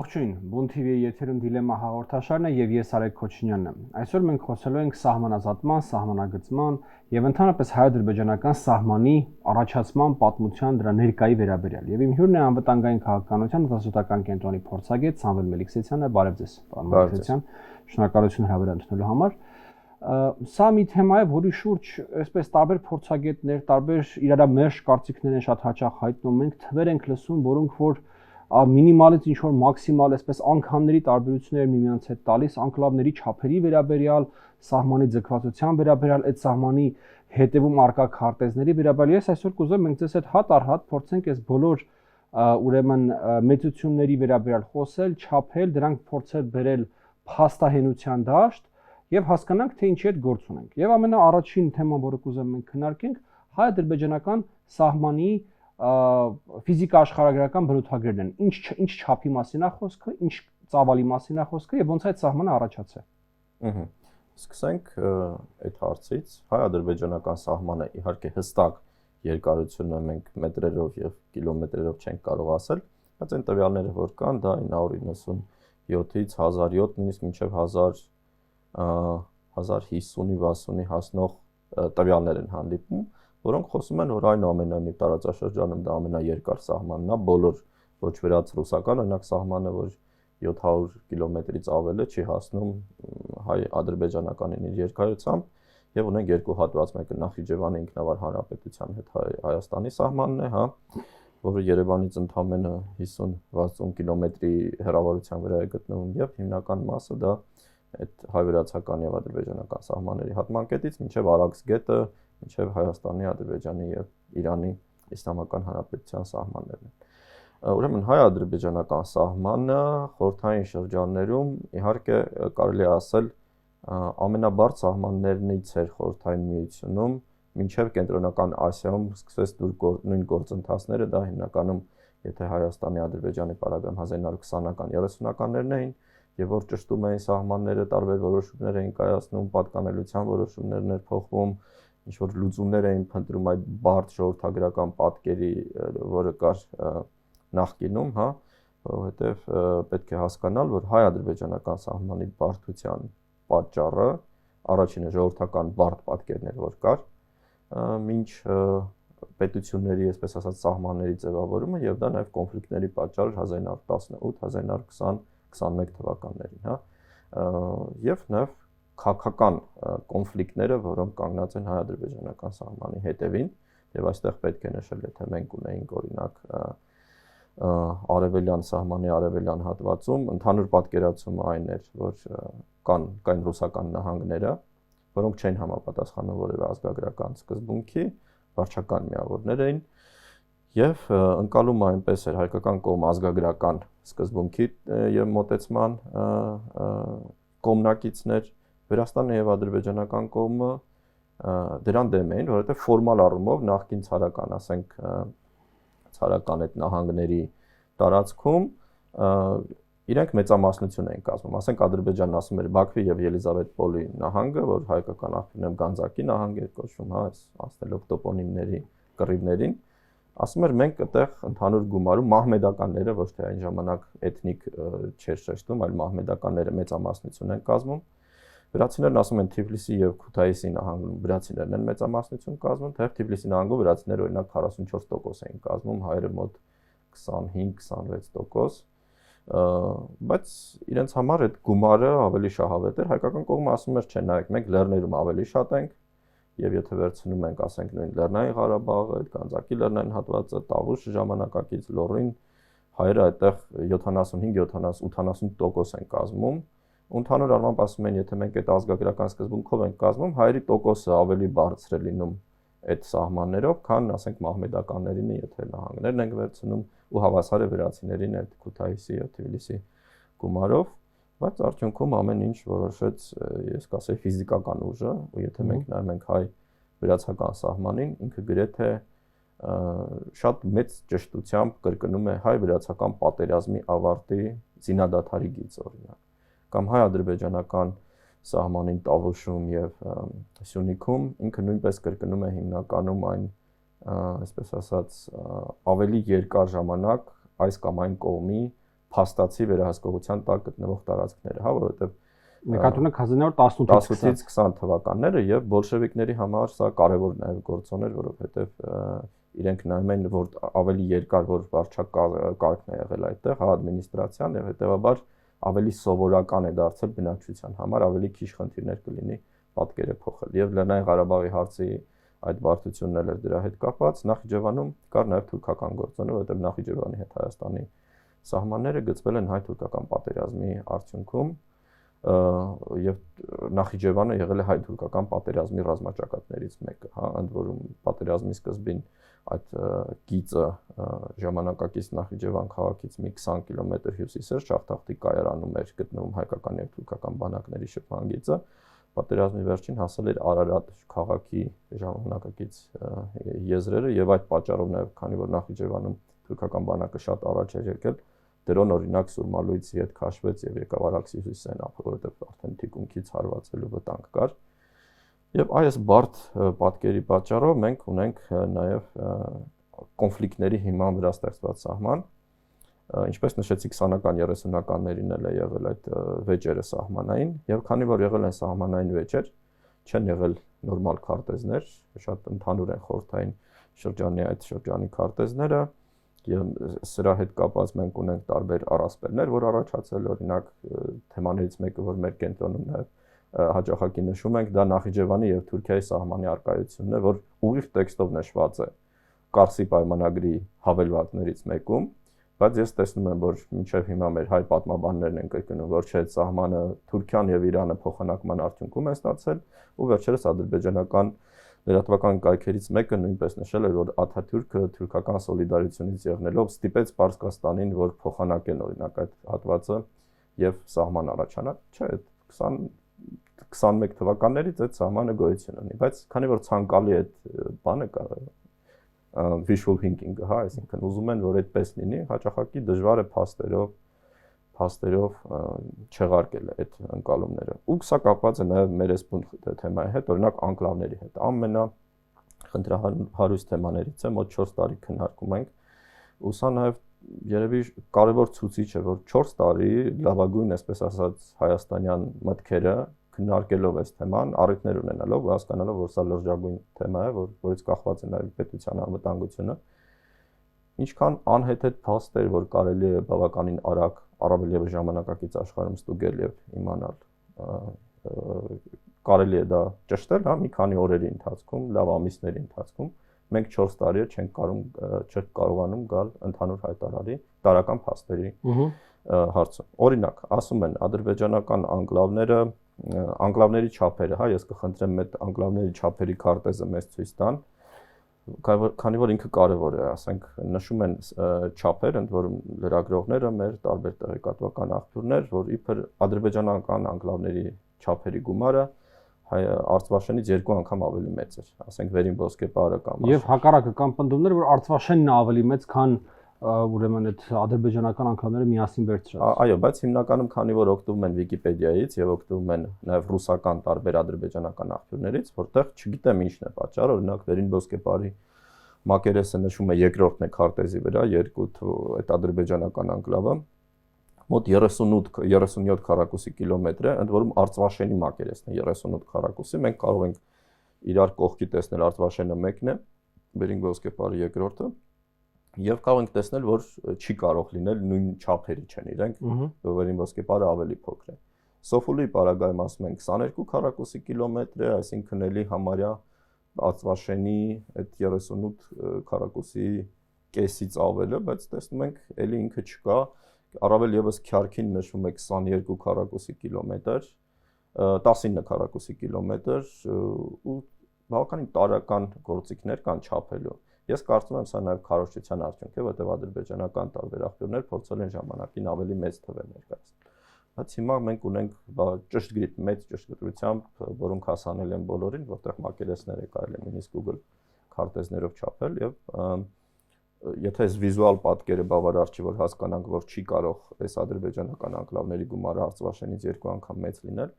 Ողջույն, Բուն TV-ի եթերում դիլեմա հաղորդաշարն է եւ ես Արեգ Քոչինյանն եմ։ Այսօր մենք խոսելու ենք սահմանազատման, սահմանագծման եւ ընդհանրապես հայ-ադրբեջանական սահմանի առաջացման պատմության դրա ներկայի վերաբերյալ։ Եվ իմ հյուրն է անվտանգային քաղաքականության հետազոտական կենտրոնի փորձագետ Սամվել Մելիքսեթյանը։ Բարև ձեզ, պարոն Մելիքսեթյան։ Շնորհակալություն հրավեր ընդունելու համար։ Սա մի թեմա է, որի շուրջ այսպես տարբեր փորձագետներ, տարբեր իրարամերժ կարծիքներ են շատ հաճախ հայտնում։ Մենք թվեր ենք լսում, որոնք որ մինիմալից ինչ որ մաքսիմալ այսպես անգամների տարբերություններ միմյանց հետ տալիս, անկլավների չափերի վերաբերյալ, սահմանի ձգվածության վերաբերյալ, այդ սահմանի հետևում արկա քարտեզների վերաբերյալ։ Ես այսօր կուզեմ մենք ձեզ հետ հատ առ հատ փորձենք այս բոլոր ուրեմն մեծությունների վերաբերյալ խոսել, չափել, դրանք փորձել բերել փաստահենության դաշտ եւ հասկանանք թե ինչի հետ գործ ունենք։ Եվ ամենաառաջին թեման, որը կուզեմ մենք քննարկենք, հայ-ադրբեջանական սահմանի ֆիզիկա աշխարհագրական բնութագրերն են։ Ինչ չափի մասին է խոսքը, ինչ ծավալի մասին է խոսքը եւ ոնց է այդ սահմանը առաջացել։ Սկսենք այդ հարցից։ Հայ-ադրբեջանական սահմանը իհարկե հստակ երկարությունը մենք մետրերով եւ կիլոմետրերով չենք կարող ասել, բայց այն տվյալները որ կան, դա 997-ից 1007 նույնիսկ մինչեւ 1050-ի 60-ի հասնող տվյալներ են հանդիպում, որոնք խոսում են, որ այնուամենայնիվ տարածաշրջանում դա ամենաերկար սահմանն է, բոլոր ոչ վերած ռուսական օրինակ սահմանը, որ 700 կիլոմետրից ավել է, չի հասնում հայ-ադրբեջանականին իր երկարությամբ, եւ ունենք երկու հատված, մեկը Նախիջևանի ինքնավար հանրապետության հետ Հայաստանի սահմանն է, որը Երևանից ընդամենը 50-60 կիլոմետրի հեռավորության վրա է գտնվում, եւ հիմնական մասը դա այդ հայ-վրացական եւ ադրբեջանական սահմանների հատման կետից մինչեւ Արաքս գետը, մինչև Հայաստանի, Ադրբեջանի եւ Իրանի Իսլամական Հանրապետության սահմաններն են։ Ուրեմն հայ-ադրբեջանական սահմանը խորհրդային շրջաններում իհարկե կարելի է ասել ամենաբարձ սահմաններնից էր խորհրդային միությունում, մինչև կենտրոնական Ասիայում սկսվեց նույն գործընթացները, դա հիմնականում եթե Հայաստանի, Ադրբեջանի պարագայում 1920-ական, 30-ականներն էին, եւ որ ճշտում էին սահմանները, տարբեր որոշումներ էին կայացնում, պատկանելիության որոշումներն էր փոխվում, ինչ որ լուծումներ էին փնտրում այդ բարդ ժողովրդագրական պատկերի, որը կար նախկինում, որովհետև պետք է հասկանալ, որ հայ-ադրբեջանական սահմանի բարդության պատճառը առաջինը ժողովրդական բարդ պատկերն էր, որ կար, մինչ պետությունների, այսպես ասած, սահմանների ձևավորումը եւ դա նաեւ կոնֆլիկտների պատճառ 1918-1920-21 թվականներին, եւ նաեւ քաղաքական կոնֆլիկտները, որոնք կանգնած են հայ-ադրբեջանական սահմանի հետևին, եւ այստեղ պետք է նշել, եթե մենք ունեինք օրինակ արևելյան սահմանի արևելյան հատվածում, ընդհանուր պատկերացումը այն էր, որ կային ռուսական նահանգները, որոնք չեն համապատասխանում որևէ ազգագրական սկզբունքի, վարչական միավորներ էին, եւ ընկալումը այնպես էր հայկական կողմ ազգագրական սկզբունքի եւ մոտեցման կողմնակիցներ, Վրաստանը եւ ադրբեջանական կողմը դրան դեմ էին, որովհետեւ ֆորմալ առումով նախկին ցարական, ասենք, ցարական այդ նահանգների տարածքում իրենք մեծամասնություն էին կազմում, ասենք Ադրբեջանն ասում էր Բաքվի եւ Ելիզավետպոլի նահանգը, որ հայկական աղբյուրներում Գանձակի նահանգ էր կոչվում, այս անցնելով տոպոնիմների կռիվներին, ասում էր մենք այդտեղ ընդհանուր գումարում մահմեդականները, ոչ թե այն ժամանակ էթնիկ չէր շեշտում, այլ մահմեդականները մեծամասնություն են կազմում։ Վրացիներն ասում են Թիֆլիսի եւ Քութայիսի նահանգում վրացիներն են մեծամասնություն կազմում, թեև Թիֆլիսի նահանգում վրացիները օրինակ 44% էին կազմում, հայերը մոտ 25-26%, բայց իրենց համար այդ գումարը ավելի շահավետ էր, հայկական կողմը ասում էր չէ, նայեք, մենք լեռներում ավելի շատ ենք, եւ եթե վերցնում ենք, ասենք, նույն Լեռնային Ղարաբաղը, այդ Գանձակի լեռնային հատվածը, Տավուշ ժամանակակից Լոռին, հայերը այդտեղ 75-80% են կազմում։ Ընդհանուր առմամբ ասում են, եթե մենք այդ ազգագրական սկզբունքով ենք կազմում, հայերի տոկոսը ավելի բարձր է լինում այդ սահմաններով, քան ասենք մահմեդականներին, եթե նահանգներն ենք վերցնում ու հավասար է վրացիներին այդ Քութայիսի եւ Թիֆլիսի գումարով, բայց արդյունքում ամեն ինչ որոշեց, ես կասեի, ֆիզիկական ուժը, ու եթե մենք նայում ենք հայ-վրացական սահմանին, ինքը գրեթե շատ մեծ ճշտությամբ կրկնում է հայ-վրացական պատերազմի ավարտի զինադադարի գիծ, օրինակ, կամ հայ-ադրբեջանական սահմանին Տավուշում եւ Սյունիքում ինքը նույնպես կրկնում է հիմնականում այն, այսպես ասած, ավելի երկար ժամանակ այս կամ այն կողմի փաստացի վերահսկողության տակ գտնվող տարածքները, հա, որովհետև նկատունակ 1918-ից 20 թվականները եւ բոլշևիկների համար սա կարեւոր նաեւ գործոն էր, որովհետեւ իրենք նայում են, որ ավելի երկար որ վարչակարգն է եղել այդտեղ, հա, ադմինիստրացիան եւ հետեւաբար ավելի սովորական է դարձել բնակչության համար, ավելի քիչ խնդիրներ կլինի պատկերը փոխել։ Եվ Լեռնային Ղարաբաղի հարցի այդ բարդությունն էլ էր դրա հետ կապված։ Նախիջևանում կար նաեւ թուրքական գործոնը, որովհետեւ Նախիջևանի հետ Հայաստանի սահմանները գծվել են հայ-թուրքական պատերազմի արդյունքում եւ Նախիջևանը եղել է հայ-թուրքական պատերազմի ռազմաճակատներից մեկը, հա, ընդ որում պատերազմի սկզբին այդ գիծը ժամանակակից Նախիջևան քաղաքից մի 20 կիլոմետր հյուսիսեր Շախտախտի կայարանում էր գտնվում հայկական եւ թուրքական բանակների շփման գիծը, պատերազմի վերջին հասել էր Արարատ քաղաքի ժամանակակից եզրերը եւ այդ պատճառով նաեւ քանի որ Նախիջևանում թուրքական բանակը շատ առաջ էր եկել, դրոն օրինակ Սուրմալույցի հետ քաշվեց եւ եկավ Արաքսի հյուսիսային ափը, որովհետեւ արդեն թիկունքից հարվածելու վտանգ կար։ Եվ այս բարդ պատկերի պատճառով մենք ունենք նաև կոնֆլիկտների հիման վրա ստեղծված սահման, ինչպես նշեցի 20-ական 30-ականներին էլ է եղել այդ վեճերը սահմանային, եւ քանի որ եղել են սահմանային վեճեր, չեն եղել նորմալ քարտեզներ, շատ ընդհանուր են խորհրդային շրջանի այդ շրջանի քարտեզները, եւ սրա հետ կապված մենք ունենք տարբեր առասպելներ, որ առաջացել, օրինակ թեմաներից մեկը, որ մեր կենտրոնում նաև հաճախակի նշում ենք, դա Նախիջևանի եւ Թուրքիայի սահմանի արկայությունն է, որ ուղիղ տեքստով նշված է Կարսի պայմանագրի հավելվածներից մեկում, բայց ես տեսնում եմ, որ մինչեւ հիմա մեր հայ պատմաբաններն են կրկնում, որ չէ, սահմանը Թուրքիան եւ Իրանը փոխանակման արդյունքում են ստացել, ու վերջերս ադրբեջանական լրատվական կայքերից մեկը նույնպես նշել էր, որ Աթաթյուրքը թուրքական սոլիդարությունից եղնելով ստիպեց Պարսկաստանին, որ փոխանակեն օրինակ այդ հատվածը եւ սահման առաջանա։ Չէ, 21 թվականներից այդ սահմանը գոյություն ունի, բայց քանի որ ցանկալի է այդ բանը կա visual thinking-ը, հա, այսինքն ուզում են, որ այդպես լինի, հաճախակի դժվար է փաստերով չեղարկել այդ ընկալումները։ Ու սա կապված է նաև մեր այս թեմայի հետ, օրինակ անկլավների հետ։ Ամենա խնդրահարույց թեմաներից է, մոտ 4 տարի քննարկում ենք, ու սա նաև երևի կարևոր ցուցիչ է, որ 4 տարի լավագույն, այսպես ասած, հայաստանյան մտքերը քննարկելով այս թեման, առիթներ ունենալով, հասկանալով, որ սա լրջագույն թեմա է, որից կախված է նաև պետության անվտանգությունը, ինչքան անհեթեթ փաստեր, որ կարելի է բավականին արագ առավել եւս ժամանակակից աշխարհում ստուգել եւ իմանալ, կարելի է դա ճշտել, հա, մի քանի օրերի ընթացքում, լավ ամիսների ընթացքում, մենք 4 տարի չենք կարողանում գալ ընդհանուր հայտարարի տարական փաստերի հարցում։ Օրինակ, ասում են ադրբեջանական անկլավների չափերը, հա, ես կխնդրեմ այդ անկլավների չափերի քարտեզը մեզ ցույց տան, քանի որ ինքը կարևոր է, ասենք, նշում են չափեր, ընդ որում լրագրողները մեր տարբեր տեղեկատվական աղբյուրներ, որ իբր ադրբեջանական անկլավների չափերի գումարը Արցվաշենից 2 անգամ ավելի մեծ էր, ասենք Վերին Ոսկեպարը կամ եւ հակառակը կան պնդումներ, որ Արցվաշենն է ավելի մեծ, քան ուրեմն այդ ադրբեջանական անկլավները միասին վերցրած։ Այո, բայց հիմնականում քանի որ օգտվում են Վիկիպեդիայից եւ օգտվում են նաեւ ռուսական տարբեր ադրբեջանական աղբյուրներից, որտեղ չգիտեմ ինչն է պատճառը, օրինակ Վերին Ոսկեպարի մակերեսը նշում է երկրորդն է քարտեզի վրա, այդ ադրբեջանական անկլավը մոտ 37 քառակուսի կիլոմետր է, ընդ որում Արցվաշենի մակերեսն է 38 քառակուսի, մենք կարող ենք իրար կողքի տեսնել Արցվաշենը մեկն է, Վերին Ոսկեպարը երկրորդը, եւ կարող ենք տեսնել, որ չի կարող լինել նույն չափերի չեն իրենք, Վերին Ոսկեպարը ավելի փոքր է։ Սոֆուլի պարագայում ասում են 22 քառակուսի կիլոմետր է, այսինքն էլի համարյա Արցվաշենի այդ 38 քառակուսի կեսից ավելը, բայց տեսնում ենք, էլի ինքը չկա, առավել եւս Քյարքին նշվում է 22 քառակուսի կիլոմետր, 19 քառակուսի կիլոմետր ու բավականին տարական գործիքներ կան չափելու։ Ես կարծում եմ, սա նաեւ քարոզչության արդյունք է, որտեղ ադրբեջանական տարբեր աղբյուրներ փորձել են ժամանակին ավելի մեծ թվեր ներկայացնել։ Բայց հիմա մենք ունենք ճշգրիտ մեծ ճշգրտությամբ, որոնք հասանելի են բոլորին, որտեղ մակերեսները կարելի է նույնիսկ Google քարտեզներով չափել եւ եթե այս վիզուալ պատկերը բավարար չի, որ հասկանանք, որ չի կարող այս ադրբեջանական անկլավների գումարը Արցվաշենից 2 անգամ մեծ լինել,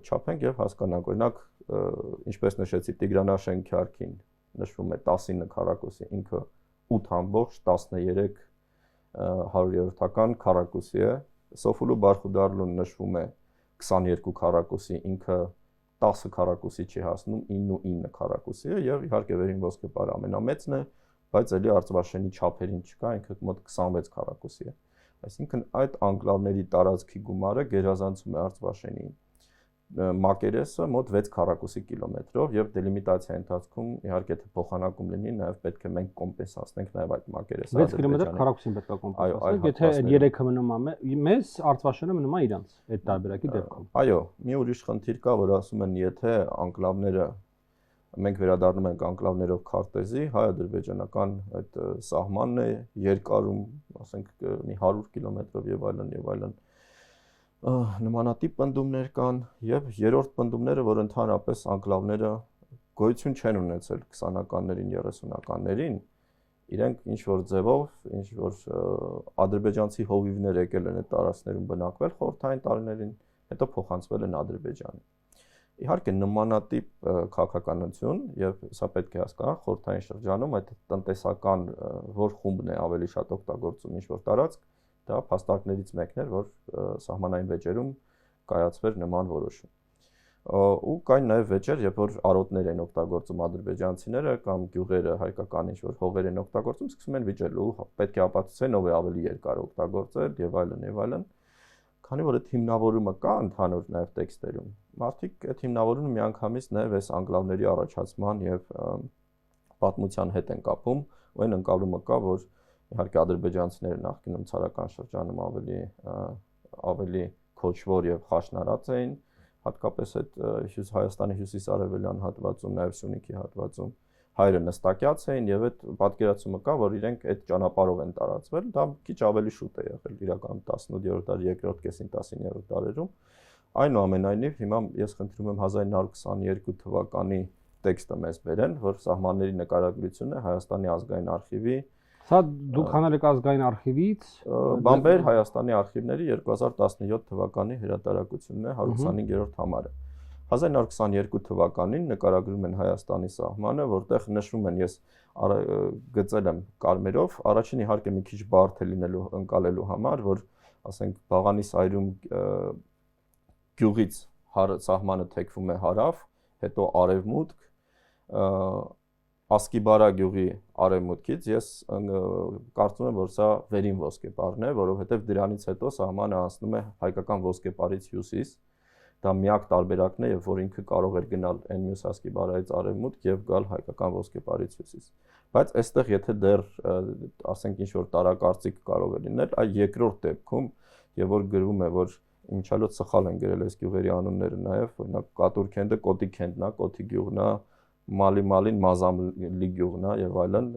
չափենք եւ հասկանանք, օրինակ, ինչպես նշեցի Տիգրանաշեն Քյարքին նշվում է 19 քառակուսի, ինքը 8.13 100-ական քառակուսի է, Սոֆուլու Բարխուդարլուն նշվում է 22 քառակուսի, ինքը 10 քառակուսի չի հասնում, 9 քառակուսի է եւ իհարկե վերին ոսկեպարը ամենամեծն է, բայց ելի Արծվաշենի չափերին չկա, ինքը մոտ 26 քառակուսի է։ Այսինքն այդ անկլավների տարածքի գումարը գերազանցում է Արծվաշենի մակերեսը մոտ 6 քառակուսի կիլոմետրով եւ դելիմիտացիայի ընթացքում իհարկե թե փոխանակում լինի նաեւ պետք է մենք կոմպենսացնենք նաեւ այդ մակերեսը 6 կիլոմետր քառակուսին պետք է կոմպենսացնենք, եթե այդ 3-ը մնում է մեզ, Արծվաշենը մնում է իրանց այդ տարբերակի դեպքում։ Այո, մի ուրիշ խնդիր կա, որ ասում են, եթե անկլավները մենք վերադառնում ենք անկլավներով քարտեզի, հայ-ադրբեջանական այդ սահմանն է երկարում, ասենք մի 100 կիլոմետրով եւ այլն նմանատիպ պնդումներ կան եւ երրորդ պնդումները, որ ընդհանրապես անկլավները գոյություն չեն ունեցել 20-ականներին, 30-ականներին, իրենք ինչ որ ձևով, ինչ որ ադրբեջանցի հովիվներ եկել են այդ տարածքներում բնակվել խորհրդային տարիներին, հետո փոխանցվել են Ադրբեջան։ Իհարկե նմանատիպ քաղաքականություն եւ սա պետք է հասկանալ խորհրդային շրջանում այդ տնտեսական որ խումբն է ավելի շատ օգտագործում ինչ որ տարածք, դա փաստարկներից մեկն էր, որ սահմանային վեճերում կայացվեր նման որոշում։ Ու կային նաև վեճեր, երբ որ արոտներ են օգտագործում ադրբեջանցիները կամ գյուղերը հայկական ինչ որ հողեր են օգտագործում, սկսում են վիճել ու պետք է ապացուցեն ով է ավելի երկար օգտագործել եւ այլն։ Քանի որ այդ հիմնավորումը կա ընդհանուր նաև տեքստերում, մարդիկ այդ հիմնավորումը միանգամից նաև այս անկլավների առաջացման եւ պատմության հետ են կապում, ու այն ընկալումը կա, որ իհարկե ադրբեջանցիները նախկինում ցարական շրջանում ավելի քոչվոր եւ խաշնարած էին, հատկապես այդ Հայաստանի հյուսիսարևելյան հատվածում, նաև Սյունիքի հատվածում հայերը նստակյաց էին եւ այդ պատկերացումը կա, որ իրենք այդ ճանապարհով են տարածվել, դա քիչ ավելի շուտ է եղել, իրականում 18-րդ դարի երկրորդ կեսին 19-րդ դարերում։ Այնուամենայնիվ հիմա ես խնդրում եմ 1922 թվականի տեքստը մեզ բերեն, որ սահմանների նկարագրությունը Հայաստանի ազգային արխիվի Սա դուք հանել եք ազգային արխիվից Բամբեր Հայաստանի արխիվների 2017 թվականի հրատարակությունն է 125-րդ համարը։ 1922 թվականին նկարագրում են Հայաստանի սահմանը, որտեղ նշվում են, ես գծել եմ կարմերով, առաջին իհարկե մի քիչ բարդ է լինելու ընկալելու համար, որ ասենք Բաղանի սայրում գյուղից սահմանը թեքվում է հարավ, հետո արևմուտք, Ասկիբարա գյուղի արևմուտքից ես կարծում եմ, որ սա վերին ոսկեպարն է, որովհետև դրանից հետո սահմանը անցնում է հայկական ոսկեպարից հյուսիս, դա միակ տարբերակն է, երբ որ ինքը կարող էր գնալ այն մյուս Ասկիբարայից արևմուտք եւ գալ հայկական ոսկեպարից հյուսիս։ Բայց այստեղ եթե դեռ ասենք ինչ որ տարակարծիք կարող է լինել, այ երկրորդ դեպքում, եւ որ գրվում է, որ ինչալոց սխալ են գրել այս գյուղերի անունները նաեւ, օրինակ Կատուրքենդը Կոտի քենդն է, Կոտի գյուղն է, Մալին Մազամլի գյուղն է եւ այլն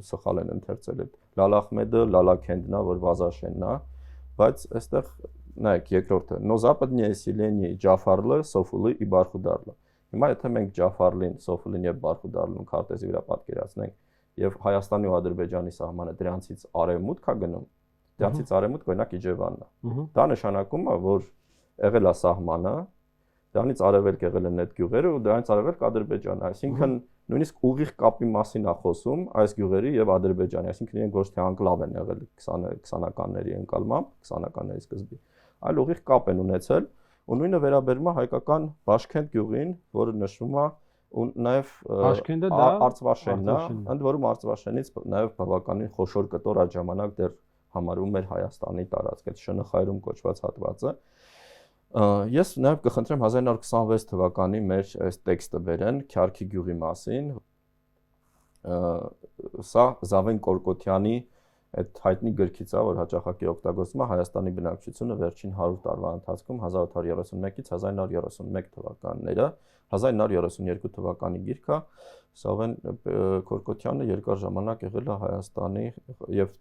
սխալ են ընթերցել այդ Լալախմեդը Լալաքենդն է, որ Վազաշենն է, բայց այստեղ նայեք երկրորդը Նոզապադնիե Սիլենի Ջաֆարլը Սոֆուլի Իբարխուդարլը։ Հիմա եթե մենք Ջաֆարլին, Սոֆուլին եւ Բարխուդարլուն քարտեզի վրա պատկերացնենք եւ Հայաստանի ու Ադրբեջանի սահմանը դրանցից արևմուտք է գնում, դրանցից արևմուտք օրինակ Իջևանն է։ Դա նշանակում է, որ եղել է սահմանը, դրանից արևելք եղել են այդ գյուղերը ու դրանից արևելք Ադրբեջանը, այսինքն նույնիսկ ուղիղ կապի մասին է խոսում այս գյուղերի եւ Ադրբեջանի, այսինքն իրենք ոչ թե անկլավ են եղել 20-ականների ընկալմամբ, 20-ականների սկզբի, այլ ուղիղ կապ են ունեցել ու նույնը վերաբերում է հայկական Բաշքենդ գյուղին, որը նշվում է ու նաեւ Արծվաշենն է, ընդ որում Արծվաշենից նաեւ բավականին խոշոր կտոր այդ ժամանակ դեռ համարվում էր Հայաստանի տարածք, այդ ՇՆԽ-երում կոչված հատվածը։ Ես նաև կխնդրեմ 1926 թվականի մեր այս տեքստը բերեն Քյարքի գյուղի մասին։ Սա Զավեն Կորկոթյանի այդ հայտնի գրքից է, որ հաճախակի օգտագործվում է Հայաստանի բնակչությունը վերջին 100 տարվա ընթացքում 1831-ից 1931 թվականները, 1932 թվականի գիրքը Զավեն Կորկոթյանը երկար ժամանակ եղել է Հայաստանի եւ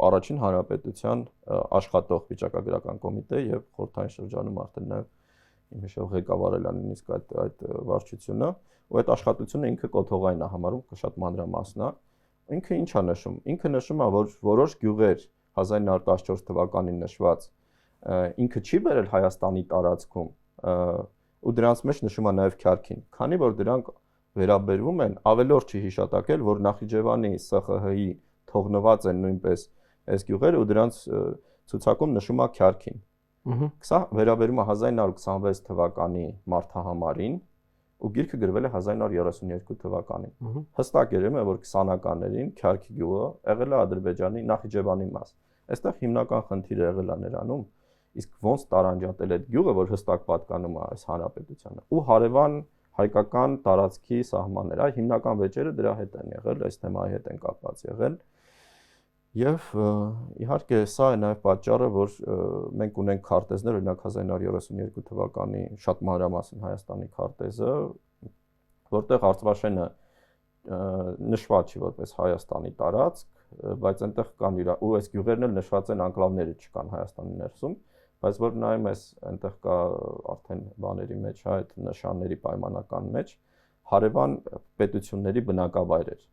առաջին հանրապետության աշխատող վիճակագրական կոմիտե եւ խորհրդային շրջանում արդեն նաեւ իմ հիշով ղեկավարել է նույնիսկ այդ վարչությունը ու այդ աշխատությունը ինքը կոթողային է համարում, շատ մանրամասն է։ Ինքը ինչ է նշում։ Ինքը նշում է, որ որոշ գյուղեր 1914 թվականին նշված ինքը չի բերել Հայաստանի տարածքում ու դրանց մեջ նշում է նաև Քյարքին, քանի որ դրանք վերաբերվում են ավելորդ չի հիշատակել, որ Նախիջևանի ՍԽՀ-ի թողնված են նույնպես այս գյուղերը ու դրանց ցուցակում նշում է Քյարքին։ Սա վերաբերում է 1926 թվականի մարտահամարին ու գիրքը գրվել է 1932 թվականին։ Հստակ երևում է, որ 20-ականներին Քյարքի գյուղը եղել է Ադրբեջանի Նախիջևանի մաս։ Այստեղ հիմնական խնդիրը եղել է նրանում, իսկ ոնց տարանջատել այդ գյուղը, որ հստակ պատկանում է այս հանրապետությանը։ Ու հարևան հայկական տարածքի սահմաններ, այ հիմնական վեճերը դրա հետ են եղել, այս թեմայի հետ են կապված եղել։ Եվ իհարկե սա է նաև պատճառը, որ մենք ունենք քարտեզներ, օրինակ 1932 թվականի շատ մանրամասն Հայաստանի քարտեզը, որտեղ Արցվաշենը նշված չի որպես Հայաստանի տարածք, բայց այնտեղ կան ու այս գյուղերն էլ նշված են անկլավները չկան Հայաստանի ներսում, բայց որ նայում ես այնտեղ կա արդեն բաների մեջ, այդ նշանների պայմանական մեջ հարևան պետությունների բնակավայրեր։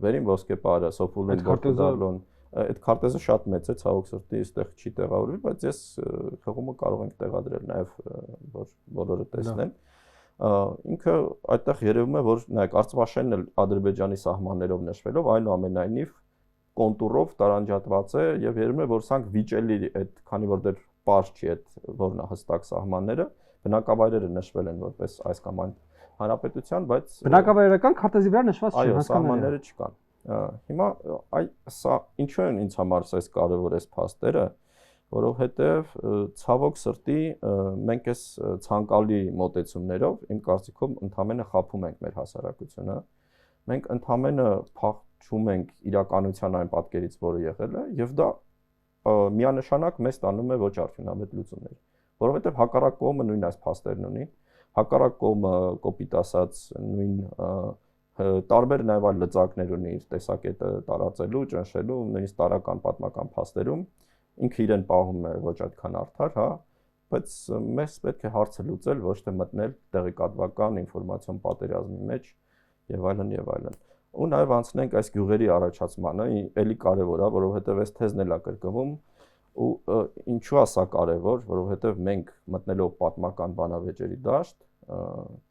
Վերին Ոսկեպարը, Սոփուլին, Գորգոդարլոն, այդ քարտեզը շատ մեծ է, ցավոք սրտի, այստեղ չի տեղավորվել, բայց ես խաղումը կարող ենք տեղադրել նաև, որ բոլորը տեսնեն։ Ինքը այդտեղ երևում է, որ նայեք, Արցվաշենն էլ Ադրբեջանի սահմաններով նշվելով, այնուամենայնիվ կոնտուրով տարանջատված է եւ երևում է, որ սրանք վիճելի այդ, քանի որ դեռ պարզ չի այդ որն է հստակ սահմանները, բնակավայրերը նշվել են որպես այս կամ այն հանրապետության, բայց բնակավայրական քարտեզի վրա նշված չէ, սահմանները չկան։ Հիմա սա ինչու են ինձ համար այս կարևոր այս փաստերը, որովհետև ցավոք սրտի մենք այս ցանկալի մոտեցումներով իմ կարծիքով ընդհանրապես խափում ենք մեր հասարակությունը։ Մենք ընդհանրապես փախչում ենք իրականության այն պատկերից, որը եղել է, եւ դա միանշանակ մեզ տանում է ոչ արդյունավետ լուծումներ, որովհետև հակառակ կողմը նույն այս փաստերն ունի, հակառակ կողմը կոպիտ ասած նույն տարբեր նաև այլ լծակներ ունի իր տեսակետը տարածելու, ճնշելու, նույնիսկ տարական պատմական փաստերում ինքը իրեն պահում է ոչ այդքան արդար, հա, բայց մեզ պետք է հարցը լուծել, ոչ թե մտնել տեղեկատվական ինֆորմացիոն պատերազմի մեջ եւ այլն եւ այլն։ Ու նաև անցնենք այս գյուղերի առաջացմանը, էլի կարևոր է, որովհետև այս թեզն էլ է կրկնվում, ու ինչու է սա կարևոր, որովհետև մենք մտնելով պատմական բանավեճերի դաշտ,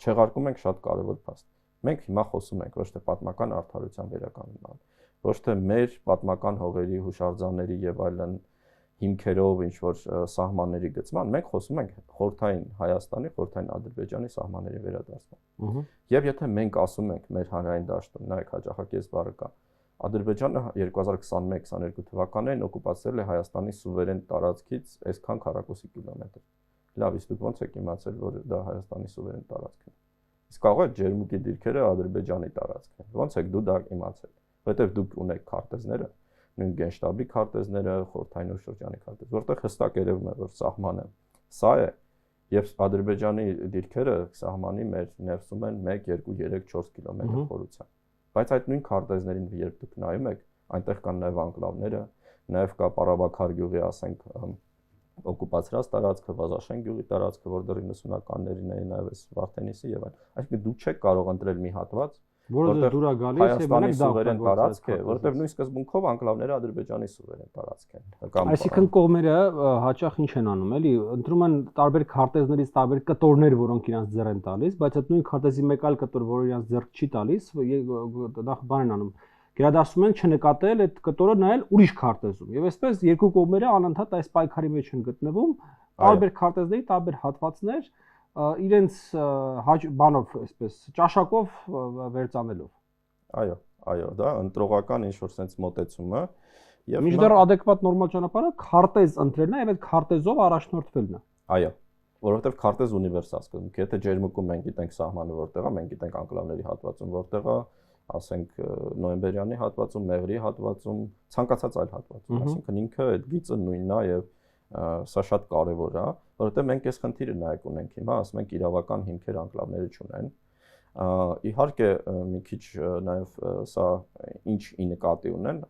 չեղարկում ենք շատ կարևոր փաստ։ Մենք հիմա խոսում ենք ոչ թե պատմական արդարության վերականգնման, ոչ թե մեր պատմական հողերի, հուշարձանների եւ այլն հիմքերով ինչ որ սահմանների գծման, մենք խոսում ենք խորհրդային Հայաստանի, խորհրդային Ադրբեջանի սահմանների վերադարձման։ Եվ եթե մենք ասում ենք մեր հանրային դաշտում, նայեք հաջողակ ես բառը կա, Ադրբեջանը 2021-22 թվականներին օկուպացրել է Հայաստանի սուվերեն տարածքից այսքան քառակուսի կիլոմետր։ Լավ, իսկ դուք ո՞նց եք իմացել, որ դա Հայաստանի սուվերեն տարածքն է։ Իսկ կարող է ջերմուկի դիրքերը Ադրբեջանի տարածքն են։ Ո՞նց եք դու դա իմացել։ Որտեվ դուք ունեք քարտեզները, նույն գենշտաբի քարտեզները, խորհրդային շրջանի քարտեզ, որտեղ հստակ երևում է, որ սահմանը սա է, եւ Ադրբեջանի դիրքերը սահմանի մեր ներսում են 1, 2, 3, 4 կիլոմետր խորությամբ։ Բայց այդ նույն քարտեզներին, երբ դուք նայում եք, այնտեղ կան նաեւ անկլավները, նաեւ կա Պարաբաքար գյուղի, ասենք, օկուպացրած տարածքը, Վազաշեն գյուղի տարածքը, որ դեռ 90-ականներին է նաեւ այս Վարդենիսի եւ այլն։ Այսինքն դու չեք կարող ընտրել մի հատված, որը դուր է գալիս եւ Հայաստանի սուվերեն տարածք է, որտեղ նույն սկզբունքով անկլավները Ադրբեջանի սուվերեն տարածք են։ Այսինքն կողմերը հաճախ ինչ են անում, էլի, ընտրում են տարբեր քարտեզներից տարբեր կտորներ, որոնք իրանց ձեռ են տալիս, բայց այդ նույն քարտեզի մեկ այլ կտոր, որը իրանց ձեռ չի տալիս, նախ բան են անում։ Գերադասում են չնկատել այդ կտորը նայել ուրիշ քարտեզում։ Եվ այսպես երկու կողմերը անընդհատ այս պայքարի մեջ են գտնվում, տարբեր քարտեզների, տարբեր հատվածներ իրենց բանով, այսպես ճաշակով վերցանելով։ Այո, դա ընտրողական ինչ-որ sense մոտեցումը եւ մինչդեռ adekvat նորմալ ճանապարհը քարտեզ ընտրելն է եւ այդ քարտեզով առաջնորդվելն է։ Այո, որովհետեւ քարտեզ ունիվերսալ սկզբունք է, եթե ջերմուկում մենք գիտենք սահմանը որտեղ է, մենք գիտենք անկլավների հատվածում որտեղ է, ասենք նոյեմբերյանի հատվածում, մեղրի հատվածում, ցանկացած այլ հատվածում, այսինքն ինքը այդ գիծը նույնն է եւ սա շատ կարևոր է, որովհետեւ մենք այս խնդիրը նայեք ունենք հիմա, ասում ենք իրավական հիմքեր անկլավները չունեն։ Իհարկե մի քիչ նաեւ սա ինչի նկատի ունեն,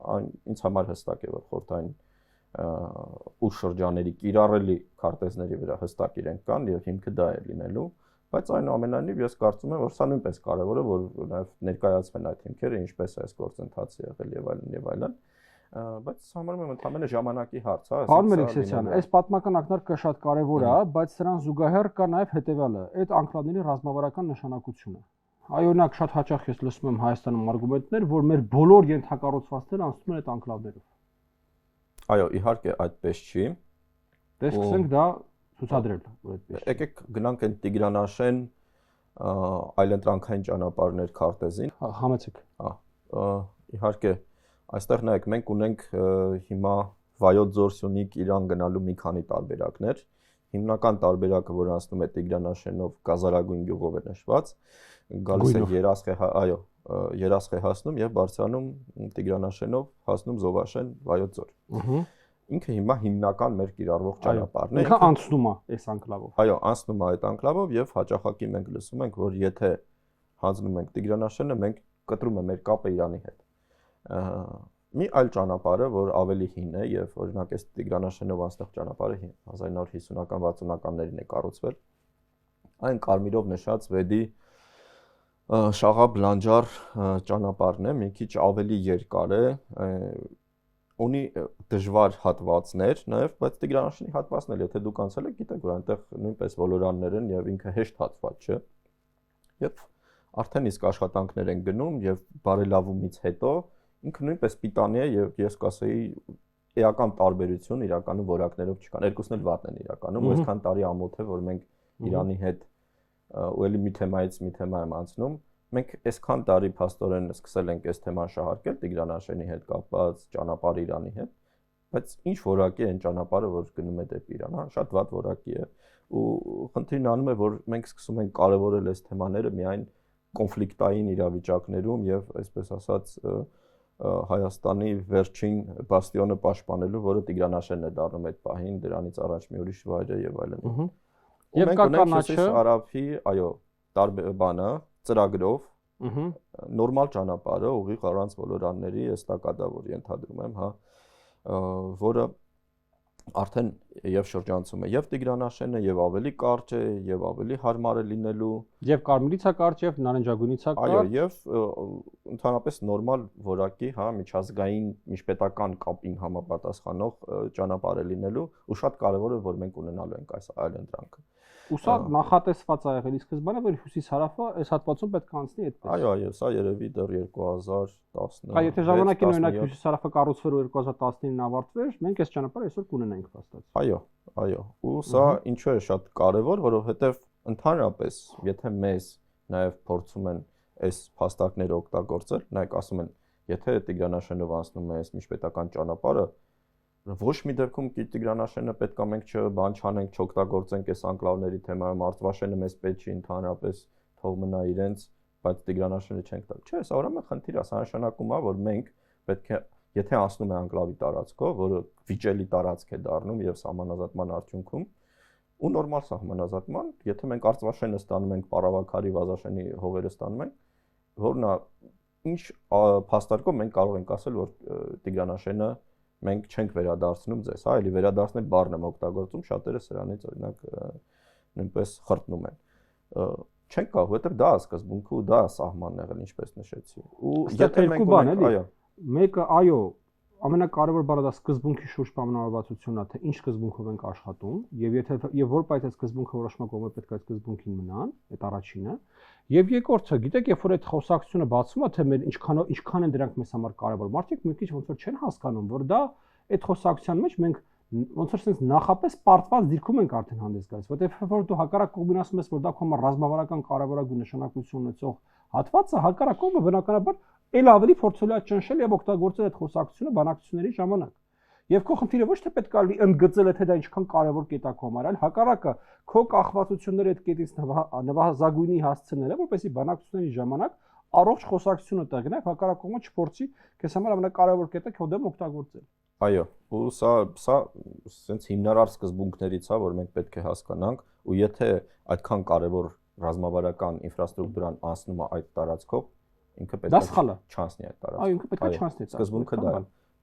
ինձ համար հստակ է, որ խորհրդային ուժ շրջանների կիրառելի քարտեզների վրա հստակ իրենք կան եւ հիմքը դա է լինելու, բայց այնուամենայնիվ ես կարծում եմ, որ սա նույնպես կարևոր է, որ նաեւ ներկայացվեն այդ հիմքերը, ինչպես է այս գործընթացը եղել եւ այլն եւ այլն, բայց համարում եմ ընդհանրապես ժամանակի հարց, հա։ Պարոն Մելիքսյան, այս պատմական ակնարկը շատ կարևոր է, բայց սրան զուգահեռ կա նաեւ հետեւյալը, այդ անկլավների ռազմավարական նշանակությունը։ Այօրինակ շատ հաճախ ես լսում եմ Հայաստանում արգումենտներ, որ մեր բոլոր ենթակառուցվածքները անցնում են այդ անկլավներով։ Այո, իհարկե այդպես չի։ Դե սկսենք դա ցուցադրել, որ այդպես չի։ Եկեք գնանք այն Տիգրանաշեն այլընտրանքային ճանապարհներ քարտեզին։ Համեցեք։ Իհարկե, այստեղ նայեք, մենք ունենք հիմա Վայոց ձոր Սյունիք Իրան գնալու մի քանի տարբերակներ։ Հիմնական տարբերակը, որ անցնում է Տիգրանաշենով, Գազարագույն գյուղով է նշված, գալիս է այո, Երասխե հասնում եւ բարձրանում Տիգրանաշենով հասնում Զովաշեն Վայոց ձոր։ Ինքը հիմա հիմնական մեր կիրառվող ճանապարհն է։ Ինքը անցնում է այս անկլավով։ Այո, անցնում է այդ անկլավով եւ հաճախակի մենք լսում ենք, որ եթե հանձնում ենք Տիգրանաշենը, մենք կտրում ենք մեր կապը Իրանի հետ։ Մի այլ ճանապարհը, որ ավելի հին է եւ օրինակ այս Տիգրանաշենով անցնող ճանապարհը 1950-ական 60-ականներին է կառուցվել, այն կարմիրով նշած Վեդի Շաղաբ Լանջար ճանապարհն է, մի քիչ ավելի երկար է, ունի դժվար հատվածներ նաեւ, բայց Տիգրանաշենի հատվածն էլ, եթե դուք անցել եք, գիտեք, որ այնտեղ նույնպես ոլորաններ են եւ ինքը հեշտ հատված չէ։ Եվ արդեն իսկ աշխատանքներ են գնում եւ բարելավումից հետո ինքը նույնպես պիտանի է եւ ես կասեի էական տարբերություն իրականում որակներով չկան։ Երկուսն էլ վատն են իրականում, ու այսքան տարի ամոթ է, որ մենք Իրանի հետ ու էլի մի թեմայից մի թեմա եմ անցնում։ Մենք այսքան տարի փաստորեն սկսել ենք այս թեման շահարկել Տիգրանաշենի հետ կապված ճանապարհ Իրանի հետ, բայց ինչ որակի է այն ճանապարհը, որ գնում է դեպի Իրան, հա, շատ վատ որակի է։ Ու խնդիրն անում է, որ մենք սկսում ենք կարևորել այս թեմաները միայն կոնֆլիկտային իրավիճակներում եւ այսպես ասած Հայաստանի վերջին բաստիոնը պաշտպանելու, որը Տիգրանաշենն է դառնում այդ պահին, դրանից առաջ մի ուրիշ վայր է եւ այլն։ Եվ կա կանաչը, Արաբի, այո, բանը, ծրագրով, նորմալ ճանապարհը, ուղիղ առանց ոլորանների, էստակադավոր ենթադրում եմ, հա, որը արդեն եւ շրջանցում է եւ Տիգրանաշենը եւ ավելի կարճ է եւ ավելի հարմար է լինելու եւ կարմիրից է կարճ եւ նարնջագույնից է կարճ այո եւ ընդհանրապես նորմալ որակի հա միջազգային միջպետական կապին համապատասխանող ճանապարհ է լինելու ու շատ կարեւոր է որ մենք ունենալու ենք այս այլընտրանքը ու սա նախատեսված է եղել ի սկզբանե որ հյուսիս-հարավը այս հատվածում պետք է անցնի այդպես այո սա երևի դեռ 2010 Այո եթե ժամանակին օրինակ հյուսիս-հարավը կառուցվեր ու 2019-ին ավարտվեր մենք այս ճանապարհը այսօր կունենայինք փաստացի Այո, ու սա ինչու է շատ կարևոր, որովհետև ընդհանրապես, եթե մեզ նաև փորձում են այս փաստարկները օգտագործել, նայեք ասում են, եթե Տիգրանաշենով անցնում է այս միջպետական ճանապարհը, ոչ մի դեպքում Տիգրանաշենը պետք է մենք բան չանենք, չօգտագործենք այս անկլավների թեմայում, Արծվաշենը մեզ պետք չի ընդհանրապես թող մնա իրենց, բայց Տիգրանաշենը չենք տա։ Չէ, սա ուրեմն խնդիր է, սա նշանակում է, որ մենք պետք է Եթե անցնում է անկլավի տարածքով, որը վիճելի տարածք է դառնում եւ սահմանազատման արդյունքում, ու նորմալ սահմանազատման, եթե մենք Արծվաշենը ստանում ենք, Պարավաքարի Վազաշենի հողերը ստանում ենք, որն է ինչ փաստարկով մենք կարող ենք ասել, որ Տիգրանաշենը մենք չենք վերադարձնում ձեզ, հա, էլի վերադարձնել բառն եմ օգտագործում, շատերը սրանից օրինակ նույնպես խրտնում են։ Չենք կարող, որովհետեւ դա է սկզբունքը ու դա է սահմանն եղել, ինչպես նշեցի։ Ու եթե մենք ունենք, այո Մեկը այո, ամենակարևոր բառը դա սկզբունքի շուրջ պայմանավորվածությունն է, թե ինչ սկզբունքով ենք աշխատում, եւ եթե եւ որ պայթ է սկզբունքը որոշման կողմը պետք է այդ սկզբունքին մնան, այդ առաջինը, եւ երկրորդը, գիտեք, երբ որ այդ խոսակցությունը բացվում է, թե մեր ինչքան են դրանք մեզ համար կարևոր, մարդիկ մի քիչ ոնց որ չեն հասկանում, որ դա այդ խոսակցության մեջ մենք ոնց որ sense նախապես պարտված դիրքում ենք արդեն հանդես գալիս, որտեղ որ դու հակառակ կողմին ասում ես, որ դա քո համար ռազմավարական կարևորագույն նշանակություն ունեցող հատված է, հակառակ կողմը բնականաբար Էլ ավելի փորձելու է ճնշել եւ օգտագործել այդ խոսակցությունը բանակցությունների ժամանակ։ Եվ քո խնդիրը ոչ թե պետք է ընդգծել թե դա ինչքան կարևոր կետ է քո համար, այլ հակառակը քո կախվածությունները այդ կետից նվազագույնի հասցնելը, որպեսզի բանակցությունների ժամանակ առողջ խոսակցությունը տեղի ունենա, հակառակ կողմը չփորձի քեզ համար ամենակարևոր կետը քո դեմ օգտագործել։ Այո, ու սա sense հիմնարար սկզբունքներից է, որ մենք պետք է հասկանանք, ու եթե այդքան կարևոր ռազմավարական ինֆրաստրուկտուրան անցնում է այդ տարածքով ինքը պետք է չանցնի այդ տարածքը։ Այո, ինքը պետք է չանցնի։ Սկզբունքը դա է։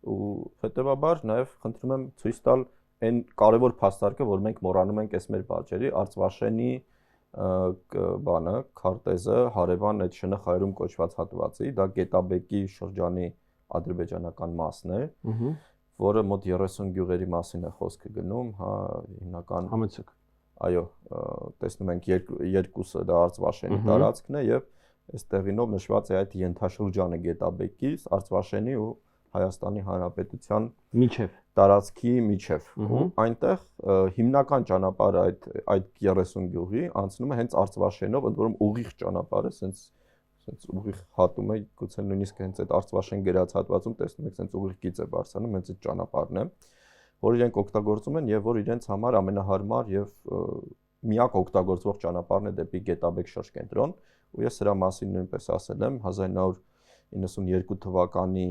Ու հետեւաբար նաև խնդրում եմ ցույց տալ այն կարևոր փաստարկը, որ մենք մոռանում ենք այս մեր բաժերի Արծվաշենի բանը, քարտեզը, հարևան այդ շնխայրում կոչված հատվածի, դա Գետաբեկի շրջանի ադրբեջանական մասն է, որը մոտ 30 գյուղերի մասին է խոսքը գնում, հա, հիմնական համեցեք։ Այո, տեսնում ենք երկուսը դա Արծվաշենի տարածքն է եւ Այս տեղինով նշված է այդ ենթաշրջանը Գետաբեկից, Արծվաշենի ու Հայաստանի Հանրապետության միջև տարածքի միջև ու այնտեղ հիմնական ճանապարհը այդ 30 գյուղի անցնում է հենց Արծվաշենով, ընդ որում ուղիղ ճանապարհ է, սենց ուղիղ հատում է, գուցե նույնիսկ հենց այդ Արծվաշեն գրած հատվածում տեսնում եք սենց ուղիղ գիծ է բարձրանում, հենց այդ ճանապարհն է, որ իրենք օգտագործում են եւ որ իրենց համար ամենահարմար եւ միակ օգտագործվող ճանապարհն է դեպի Գետաբեկ շրջկենտրոն, ու ես սրա մասին նույնպես ասել եմ 1992 թվականի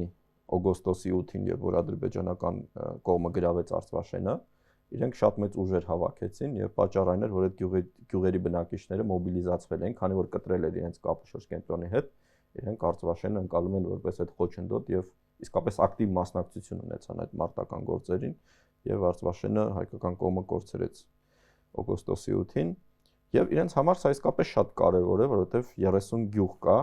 օգոստոսի 8-ին, երբ որ ադրբեջանական կողմը գրավեց Արծվաշենը, իրենք շատ մեծ ուժեր հավաքեցին եւ պատճառ այն էր, որ այդ գյուղերի բնակիչները մոբիլիզացվել էին, քանի որ կտրել էր իրենց կապը շրջկենտրոնի հետ, իրենք Արծվաշենը ընկալում են որպես այդ խոչընդոտ եւ իսկապես ակտիվ մասնակցություն ունեցան այդ մարտական գործերին եւ Արծվաշենը հայկական կողմը կորցրեց օգոստոսի 8-ին եւ իրենց համար սա իսկապես շատ կարեւոր է, որովհետեւ 30 գյուղ կա,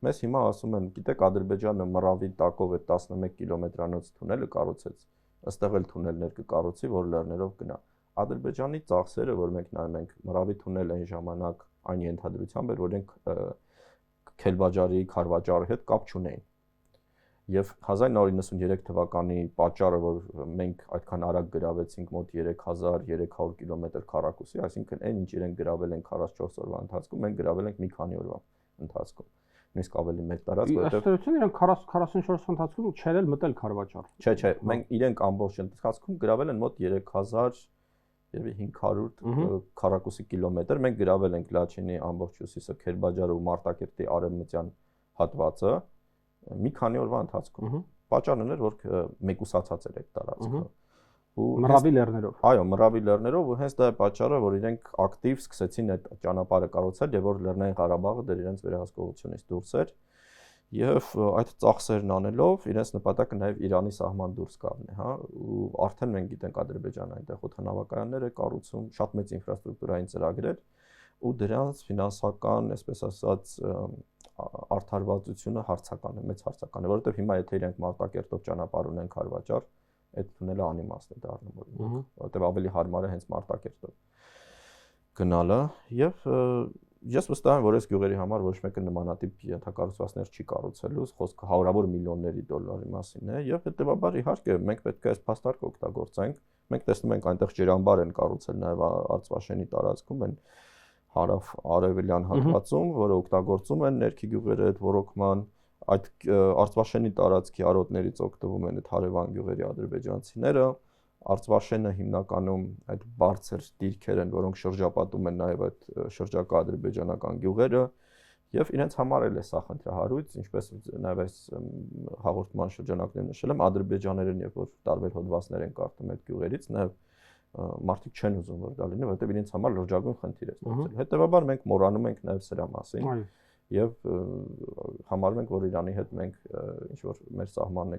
մեզ հիմա ասում են, գիտեք, Ադրբեջանը մռավի տակով այդ 11 կիլոմետրանոց թունելը կառուցեց, ըստեղ էլ թունելներ կկառուցի, որ լեռներով գնա։ Ադրբեջանի ծախսերը, որ մենք նայում ենք, մռավի թունելը այն ժամանակ այն ենթադրությամբ էր, որ իրենք Քելբաջարի, Քարվաճարի հետ կապ չունեին։ Եվ 1993 թվականի պատճառը, որ մենք այդքան արագ գրավեցինք մոտ 3300 կիլոմետր քառակուսի, այսինքն այն ինչ իրենք գրավել են 44 օրվա ընթացքում, մենք գրավել ենք մի քանի օրվա ընթացքում։ Նույնիսկ ավելի մեծ տարածք, որովհետեւ ըստերություն իրենք 44 ընթացքում չեր էլ մտել Քարվաճար։ Չէ, մենք իրենք ամբողջ ընթացքում գրավել են մոտ 3500 քառակուսի կիլոմետր, մենք գրավել ենք Լաչինի ամբողջ հյուսիսը, Քերբաջարը ու Մարտակերտի արևմտյան հատվածը մի քանի օրվա ընթացքում։ Պատճառն էր, որ մեկուսացած էր այդ տարածքը։ Մռավի լեռներով։ Այո, մռավի լեռներով, ու հենց դա է պատճառը, որ իրենք ակտիվ սկսեցին այդ ճանապարհը կառուցել եւ որ Լեռնային Ղարաբաղը դեռ իրենց վերահսկողությունից դուրս էր եւ այդ ծախսերն անելով իրենց նպատակը նաեւ Իրանի սահման դուրս գալն է, հա, ու արդեն մենք գիտենք Ադրբեջանը այնտեղ օդանավակայաններ է կառուցում, շատ մեծ ինֆրաստրուկտուրային ծրագրեր ու դրանց ֆինանսական, այսպես ասած, արդարվածությունը հարցական է, մեծ հարցական է, որովհետեւ հիմա եթե իրենք Մարտակերտով ճանապարհ ունեն Քարվաճար, այդ թունելը անիմաստ է դառնում, որովհետեւ ավելի հարմար է հենց Մարտակերտով գնալը եւ ես վստահ եմ, որ այս գյուղերի համար ոչ մեկը նմանատիպ ենթակառուցվածքներ չի կառուցելու, խոսքը հարյուրավոր միլիոնների դոլարի մասին է եւ հետեւաբար իհարկե մենք պետք է այս փաստարկը օգտագործենք։ Մենք տեսնում ենք այնտեղ ջրամբար են կառուցել նաեւ Արծվաշենի տարածքում են հարավ-արևելյան հատվածում, որը օգտագործում են ներքի գյուղերի հետ ոռոգման, այդ Արծվաշենի տարածքի արոտներից օգտվում են այդ հարևան գյուղերի ադրբեջանցիները։ Արծվաշենը հիմնականում այդ բարձր դիրքեր են, որոնք շրջապատում են նաև այդ շրջակա ադրբեջանական գյուղերը եւ իրենց համար էլ է սա խնդրահարույց, ինչպես նաև այս հաղորդման շրջանակներում նշել եմ, ադրբեջաներեն երբ որ տարբեր հոդվածներ են կարդում այդ գյուղերից, նաև մարդիկ չեն ուզում որ դա լինի, որովհետեւ իրենց համար լրջագույն խնդիր է ստացել։ Հետևաբար մենք մոռանում ենք նաև սրա մասին։ Եվ համարում ենք, որ Իրանի հետ մենք ինչ որ մեր սահմանն է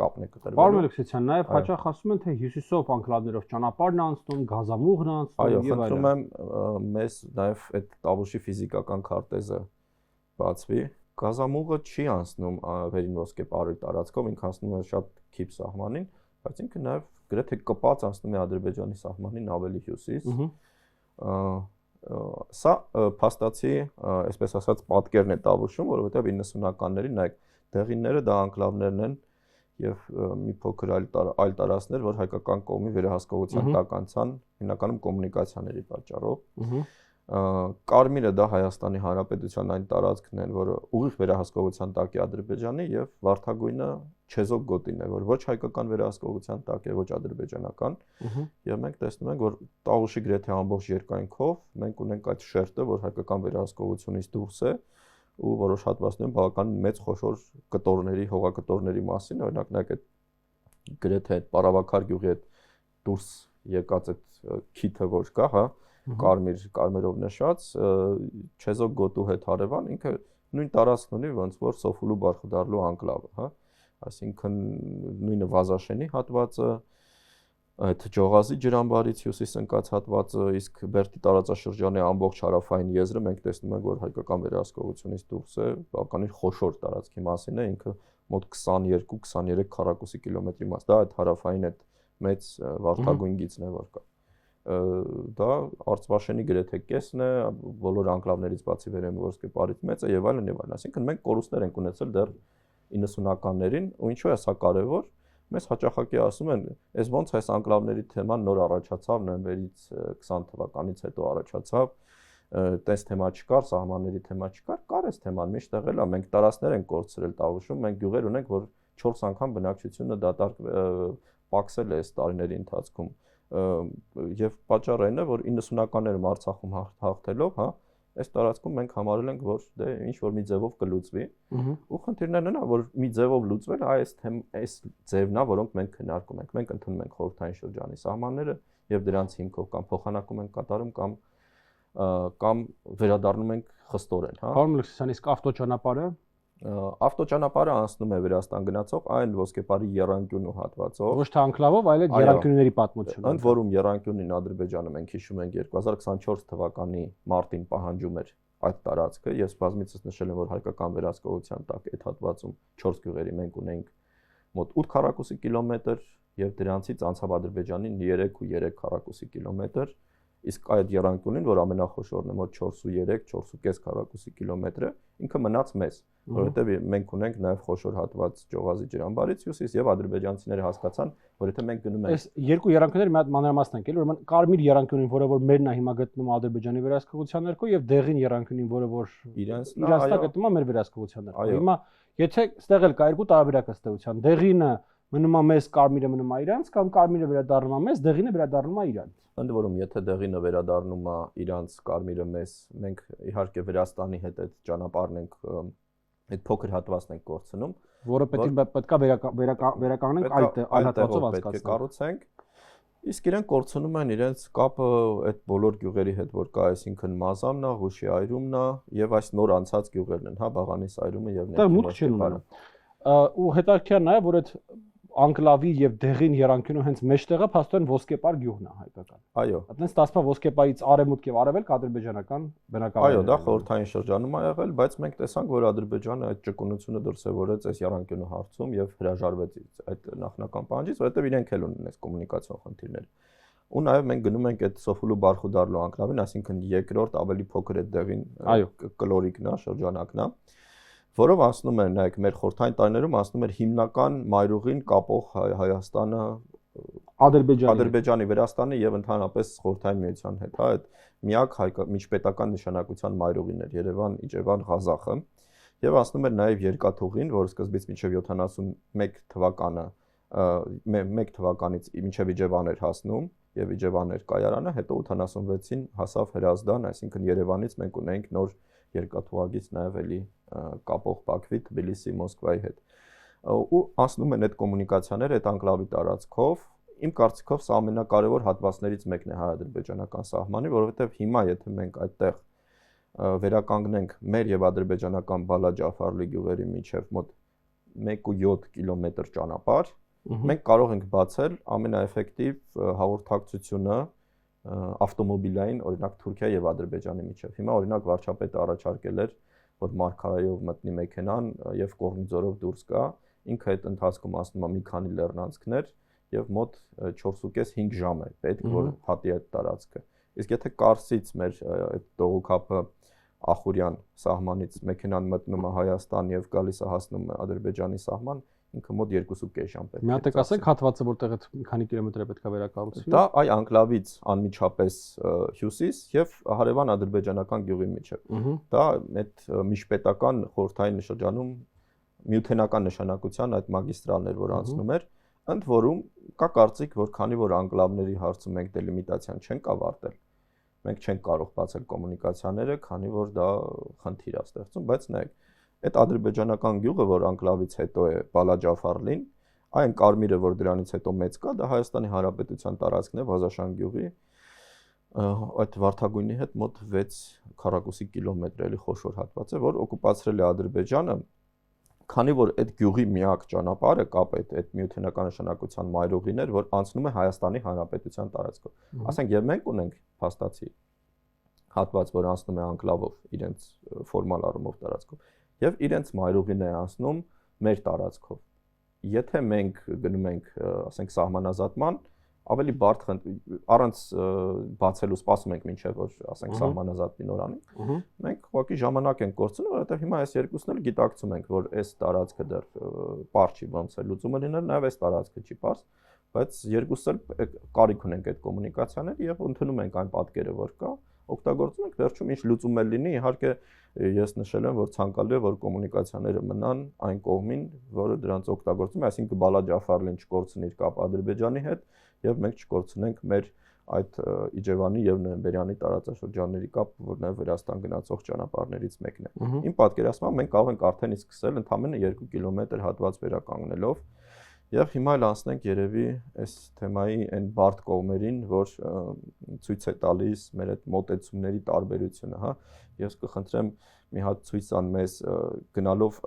կապն է կտրվել։ Պարոն Ալեքսիսյան, նաև հաճախ ասում են, թե հյուսիսով անկլավներով ճանապարհն անցնում, գազամուղն անցնում եւ այլն։ Այո, խնդրում եմ մեզ նաև այդ Տավուշի ֆիզիկական քարտեզը բացվի։ Գազամուղը չի անցնում Վերին ոսկե պարի տարածքով, ինքը անցնում է շատ քիչ սահմանին, բայց ինքը նաև գրեթե կպած անցնում է Ադրբեջանի սահմանին ավելի հյուսիս։ Սա փաստացի, այսպես ասած, պատկերն է Տավուշում, որովհետև 90-ականներին նայեք, դեղինները դա անկլավներն են եւ մի փոքր այլ տարածքներ, որ հայկական կողմի վերահսկողության տակ անցան, հիմնականում կոմունիկացիաների պատճառով։ Կարմիրը դա Հայաստանի Հանրապետության այն տարածքն են, որը ուղիղ վերահսկողության տակ է Ադրբեջանի եւ վարդագույնը չեզոք գոտին է, որ ոչ հայկական վերահսկողության տակ է, ոչ ադրբեջանական։ Եվ մենք տեսնում ենք, որ Տավուշի գրեթե ամբողջ երկայնքով մենք ունենք այդ շերտը, որ հայկական վերահսկողությունից դուրս է ու որոշ հատվածներում բավականին մեծ խոշոր կտորների, հողակտորների մասին, օրինակ նայեք այդ գրեթե այդ Պարավաքար գյուղի այդ դուրս եկած այդ քիթը որ կա, հա, կարմիրով նշած չեզոք գոտու հետ հարևան, ինքը նույն տարածքն ունի ոնց որ Սոֆուլու Բարխուդարլու անկլավը, հա, այսինքն նույնը Վազաշենի հատվածը, այդ Ջողազի ջրամբարից հյուսիս ընկած հատվածը, իսկ Բերդի տարածաշրջանի ամբողջ հարավային եզրը մենք տեսնում ենք, որ հայկական վերահսկողությունից դուրս է, բավականին խոշոր տարածքի մասին է, ինքը մոտ 22-23 քառակուսի կիլոմետրի մաս, դա այդ հարավային այդ մեծ վարդագույն գիծն է, որ կա։ Դա Արծվաշենի գրեթե կեսն է, բոլոր անկլավներից բացի Վերեմուորսկի պարից մեծ է եւ այլն եւ այլն։ Այսինքն մենք կորուստներ ենք ունեցել դեռ 90-ականներին, ու ինչու է սա կարեւոր, մեզ հաճախակի ասում են, այս ոնց այս անկլավների թեման նոր առաջացավ, նոյեմբերից 20 թվականից հետո առաջացավ, տես թեմա չկար, սահմանների թեմա չկար, կար այս թեման, միշտ եղել է, մենք տարածքներ ենք կորցրել Տավուշում, մենք գյուղեր ունենք, որ 4 անգամ բնակչությունը դատարկ պակսել է այս տարիների ընթացքում, եւ պատճառը այն է, որ 90-ականներում Արցախում հաղթելով, հա, այս տարածքում մենք համարել ենք, որ դե ինչ որ մի ձևով կլուծվի, ու խնդիրներն են, որ մի ձևով լուծվել, այս ձևն է, որոնք մենք քննարկում ենք, մենք ընդունում ենք խորհրդային շրջանի սահմանները եւ դրանց հիմքով կամ փոխանակում ենք կատարում կամ վերադառնում ենք խստորեն, հա։ Պարոն Մելիքսյան, իսկ ավտոճանապարհը Ավտոճանապարհը անցնում է Վրաստան գնացող այն ոսկեպարի եռանկյունու հատվածով։ Ոչ թե անկլավով, այլ այդ եռանկյունների պատմությունը։ Ընդ որում եռանկյունին Ադրբեջանը մենք հիշում ենք 2024 թվականի մարտին պահանջում էր այդ տարածքը, ես բազմիցս նշել եմ, որ հայկական վերահսկողության տակ այդ հատվածում 4 գյուղերի մենք ունենք մոտ 8 քառակուսի կիլոմետր եւ դրանցից անցավ Ադրբեջանին 3.3 քառակուսի կիլոմետր, իսկ այդ եռանկյունին, որ ամենախոշորն է, մոտ 4.3, 4.5 քառակուսի կիլոմետրը, ինքը մնաց մեզ, որովհետեւ մենք ունենք նաեւ խոշոր հատված Ջողազի ջրամբարից հյուսիս եւ ադրբեջանցիները հասկացան, որ եթե մենք գնում ենք այս երկու եռանկյունները մի հատ մանրամասն են, էլի, ուրեմն Կարմիր եռանկյունին, որը որ մերն է հիմա գտնում Ադրբեջանի վերահսկողության ներքո եւ Դեղին եռանկյունին, որը որ իրենց գտնում է մեր վերահսկողության ներքո։ Հիմա եթե ստեղ էլ կա երկու տարբերակ ըստ էության, Դեղինը մնում է մեզ, Կարմիրը մնում է իրանց, կամ Կարմիրը վերադառնում է մեզ, Դեղինը վերադառնում է իրանց։ Ընդ որում, եթե Դեղինը վերադառնում է իրանց, Կարմիրը մեզ, մենք իհարկե Վրաստանի հետ այդ ճանապարհն ենք, այդ փոքր հատվածն ենք կորցնում, որը պետքա վերականգնենք այլ հատվածով անցկացնենք։ Պետք է կառուցենք։ Իսկ իրենք կորցնում են իրենց կապը այդ բոլոր գյուղերի հետ, որ կա, այսինքն Մազամն է, Ղուշի այրումն է եւ այս նոր անցած գյուղերն են, հա, Բաղանիս այրումը եւ Ներքին։ Ու հետաքրքիր նաեւ, որ այդ անկլավի եւ Դեղին եռանկյունու հենց մեջտեղը փաստորեն ոսկեպար գյուղն է հայկական։ Այո։ Այդտենց ստացվում է ոսկեպարից արևմուտք եւ արևելք ադրբեջանական բնակավայրեր։ Այո, դա խորհրդային շրջանում է եղել, բայց մենք տեսանք, որ Ադրբեջանը այդ ճկունությունը դրսևորեց այս եռանկյունու հարցում եւ հրաժարվեց այդ նախնական պահանջից, որովհետեւ իրենք էլ ունեն այս կոմունիկացիոն խնդիրներ։ Ու նաեւ մենք գնում ենք այդ Սոֆուլու Բարխուդարլու անկլավին, այսինքն երկրորդ ավելի փոքր այդ Դեղին կլորիկն է, շրջանակն է, որով անցնում էր նայեք մեր խորհրդային տարիներում անցնում էր հիմնական մայրուղին կապող Հայաստանը Ադրբեջանի, Վրաստանի եւ ընդհանրապես խորհրդային միության հետ, հա, այդ միակ միջպետական նշանակության մայրուղին էր Երևան, Իջևան, Ղազախը եւ անցնում էր նաեւ երկաթուղին, որը սկզբից մինչեւ 71 թվականը 1 թվականից մինչեւ Իջևան էր հասնում եւ Իջևան էր կայարանը, հետո 86-ին հասավ Հրազդան, այսինքն Երևանից մենք ունենք նոր երկաթուղագից նաեւ էլի կապող Բաքվի, Թբիլիսի, Մոսկվայի հետ։ Ու անցնում են այդ կոմունիկացիաները այդ անկլավի տարածքով։ Իմ կարծիքով սա ամենակարևոր հատվածներից մեկն է հայ-ադրբեջանական սահմանի, որովհետեւ հիմա եթե մենք այդտեղ վերականգնենք մեր եւ ադրբեջանական Բալա-Ջաֆարլի գյուղերի միջև մոտ 1.7 կիլոմետր ճանապարհ, մենք կարող ենք բացել ամենաէֆեկտիվ հաղորդակցությունը ավտոմոբիլային, օրինակ Թուրքիա եւ Ադրբեջանի միջև։ Հիմա օրինակ վարչապետը առաջարկել էր, որ Մարգարայով մտնի մեքենան եւ Կորնիձորով դուրս գա, ինքը այդ ընթացքում ասում է մի քանի լեռնանցքներ եւ մոտ 4.5-5 ժամ է պետք, որ հատի այդ տարածքը։ Իսկ եթե Կարսից մեր այդ դողոքափը Ախուրյան սահմանից մեքենան մտնում է Հայաստան եւ գալիս է հասնում է Ադրբեջանի սահման, ինքը մոտ 2.5 ժամ պետք է։ Մի հատ ասեք հատվածը, որտեղ այդ մի քանի կիլոմետր է պետքա վերակառուցվի։ Դա այ անկլավից անմիջապես հյուսիս եւ հարևան ադրբեջանական գյուղի միջև։ Դա այդ միջպետական խորհրդային շրջանում միութենական նշանակության այդ մագիստրալն էր, որ անցնում էր, ընդ որում կա կարծիք, որ քանի որ անկլավների հարցում մենք դելիմիտացիան չենք ավարտել, մենք չենք կարող բացել կոմունիկացիաները, քանի որ դա խնդիր է ստեղծում, բայց նայեք, այդ ադրբեջանական գյուղը, որ անկլավից հետո է Բալա-Ջաֆարլին, այն Կարմիրը, որ դրանից հետո մեծ կա, դա Հայաստանի Հանրապետության տարածքն է, Վազաշան գյուղի, այդ Վարդագույնի հետ մոտ 6 քառակուսի կիլոմետր էլի խոշոր հատված է, որ օկուպացրել է Ադրբեջանը, քանի որ այդ գյուղի միակ ճանապարհը կապ այդ միութենական նշանակության մայրուղին էր, որ անցնում է Հայաստանի Հանրապետության տարածքով։ Ասենք եւ մենք ունենք փաստացի հատված, որ անցնում է անկլավով, իրենց ֆորմալ առումով տարածքով, եւ իրենց մայրուղին է անցնում մեր տարածքով։ Եթե մենք գնում ենք, ասենք, սահմանազատման, ավելի բարդ առանց բացելու սպասում ենք մինչև որ ասենք սահմանազատվի նորանի։ Մենք ուղղակի ժամանակ ենք կորցնում, որովհետև հիմա այս երկուսն էլ գիտակցում ենք, որ այս տարածքը դեռ པարզ չի ոնց է լուծումը լինել, նաև այս տարածքը չի པարզ, բայց երկուսս էլ կարիք ունենք այդ կոմունիկացիաների եւ ընդունում ենք այն պատկերը, որ կա, օգտագործում ենք, վերջում ինչ լուծում էլ լինի, իհարկե ես նշել եմ, որ ցանկալի է, որ կոմունիկացիաները մնան այն կողմին, որը դրանց օգտագործում է, այսինքն Բալա Ջաֆարլին չկորցնի իր կապ Ադրբեջանի հետ եւ մենք չկորցնենք մեր այդ Իջևանի եւ Նոյեմբերյանի տարածաշրջանների կապ, որ նաեւ Վրաստան գնացող ճանապարհներից մեկն է։ Իմ պատկերացմամբ մենք կարող ենք արդեն իսկ սկսել ընդամենը 2 կիլոմետր հատված վերականգնելով եւ հիմա էլ անցնենք երևի այս թեմայի այն բարդ կողմերին, որ ցույց է տալիս մեր այդ մոտեցումների տարբերությունը, հա։ Ես կխնդրեմ մի հատ ցույց տան մեզ գնալով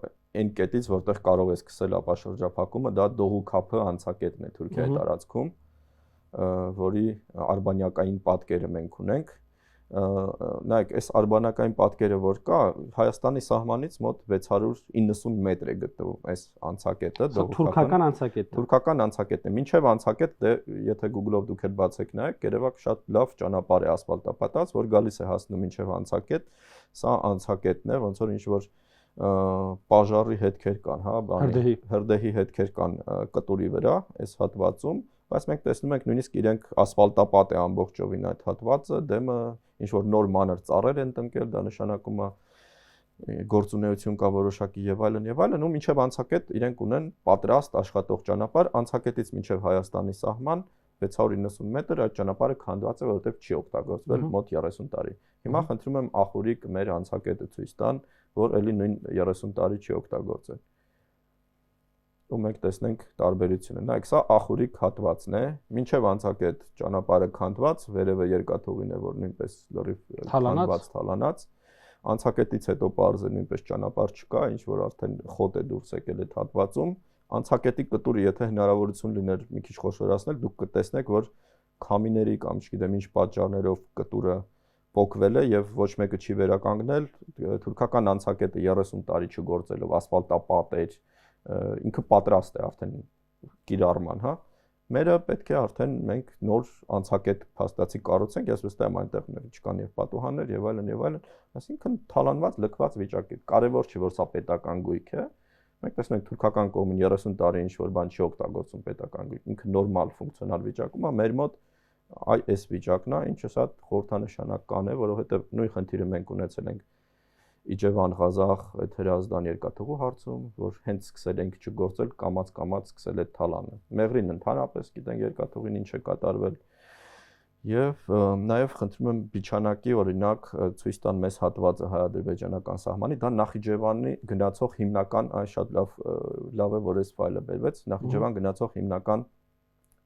այն կետից, որտեղ կարող է սկսել ապաշրջափակումը, դա Դողուքափը անցակետն է Թուրքիայի տարածքում, որի արբանյակային պատկերը մենք ունենք։ Նայեք, այս արբանյակային պատկերը որ կա, Հայաստանի սահմանից մոտ 690 մետր է գտնվում այս անցակետը, թուրքական անցակետն է։ Թուրքական անցակետն է։ Մինչև անցակետ, դե եթե Google-ով դուք էլ բացեք նայեք, երևակ շատ լավ ճանապարհ է ասֆալտապատած, որ գալիս է հասնում մինչև անցակետ։ Սա անցակետն է, ոնց որ ինչ որ պաժարի հետքեր կան, հա, հրդեհի հետքեր կան կտուրի վրա, այս հատվածում, բայց մենք տեսնում ենք նույնիսկ իրենք ասֆալտապատ է ամբողջովին այդ հատվածը, դեմը ինչ որ նոր մանր ծառեր են տնկել, դա նշանակում է գործունեություն կա որոշակի եւ այլն, ու մինչեւ անցակետ իրենք ունեն պատրաստ աշխատող ճանապարհ, անցակետից մինչեւ Հայաստանի սահման 690 մետր, այդ ճանապարհը քանդված է, որովհետեւ չի օգտագործվել մոտ 30 տարի։ Հիմա խնդրում եմ ախորիկ մեր անցակետը ցույց տան, որ էլի նույն 30 տարի չի օգտագործել։ Ու մենք տեսնենք տարբերությունը։ Նայեք, սա ախորիկ հատվածն է, մինչև անցակետ ճանապարհը քանդված, վերևը երկաթուղին է, որ նույնպես լրիվ քանդված, թալանած։ Անցակետից հետո պարզ է նույնպես ճանապարհ չկա, ինչ որ արդեն խոտ է դուրս եկել այդ հատվածում։ Անցակետի կտուրը, եթե հնարավորություն լիներ մի քիչ խոշորացնել, դուք կտեսնեք, որ քամիների կամ չգիտեմ ինչ պատճառներով կտուրը փոկվել է եւ ոչ մեկը չի վերականգնել։ Թուրքական անցակետը 30 տարի չգործելով ասֆալտապատ էր, ինքը պատրաստ է արդեն կիրառման, հա։ Մերը պետք է արդեն մենք նոր անցակետ փաստացի կառուցենք, ես վստահ եմ այնտեղ չկան եւ պատուհաններ եւ այլն, այսինքն թալանված, լքված վիճակի։ Կարևոր չի, որ սա պետական գույք է։ Մենք տեսնում ենք թուրքական կողմին 30 տարի ինչ որ բան չի օգտագործում պետական գույք, ինքը նորմալ ֆունկցիոնալ վիճակում է, մեր մոտ այս վիճակն է, ինչը սա խորհրդանշանական է, որովհետեւ նույն խնդիրը մենք ունեցել ենք Իջևան Ղազախ այդ հրազդան երկաթուղու հարցում, որ հենց սկսել ենք չգործել, կամած սկսել է թալանը։ Մեղրին ընդհանրապես գիտենք երկաթուղին ինչ է կատարվել։ Եվ նաև խնդրում եմ Բիչանակի օրինակ ցույց տան մեզ հատվածը հայ-ադրբեջանական սահմանի, դա Նախիջևանի գնացող հիմնական, շատ լավ է, որ այս ֆայլը բերվեց, Նախիջևան գնացող հիմնական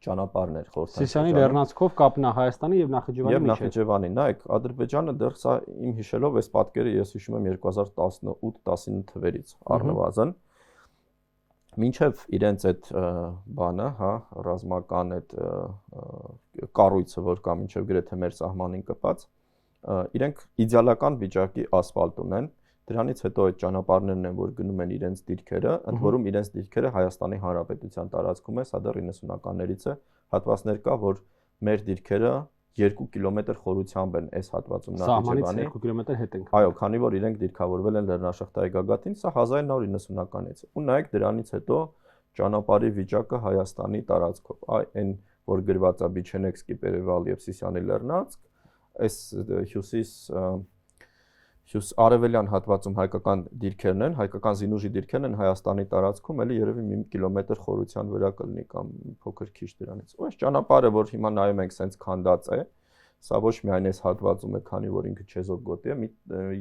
ճանապարհներ խորհրդանշան։ Սիսիանի լեռնանցքով կապն է Հայաստանի եւ Նախիջևանի միջեւ։ Եվ Նախիջևանի, նայեք, Ադրբեջանը դեռ սա իմ հիշելով այս պատկերը ես հիշում եմ 2018-19 թվերից առնվազն։ Մինչև իրենց այդ բանը, հա, ռազմական այդ կառույցը, որ կա մինչև գրեթե մեր սահմանին կպած, իրենք իդեալական վիճակի ասֆալտ ունեն։ Դրանից հետո այդ ճանապարհներն են, որ գնում են իրենց դիրքերը, ընդ որում իրենց դիրքերը Հայաստանի Հանրապետության տարածքում է, սա դեռ 90-ականներից է, հատվածներ կա, որ մեր դիրքերը 2 կիլոմետր խորությամբ են այս հատվածում Նախիջևանի։ Սահմանից 2 կիլոմետր հետ ենք։ Այո, քանի որ իրենք դիրքավորվել են Լեռնաշղթայի գագաթին, սա 1990-ականից է։ Ու նայեք դրանից հետո ճանապարհի վիճակը Հայաստանի տարածքով, այն որ գրված է Բիչենեգսկի Պերևալ եւ Սիսիանի Լեռնանցք, այս արևելյան հատվածում հայկական դիրքերն են, հայկական զինուժի դիրքերն են Հայաստանի տարածքում, էլի երևի 1 կիլոմետր խորության վրա կլինի կամ փոքր քիչ դրանից։ Ու այս ճանապարհը, որ հիմա նայում ենք, սենց քանդած է, սա ոչ միայն այս հատվածում է, քանի որ ինքը չեզոք գոտի է,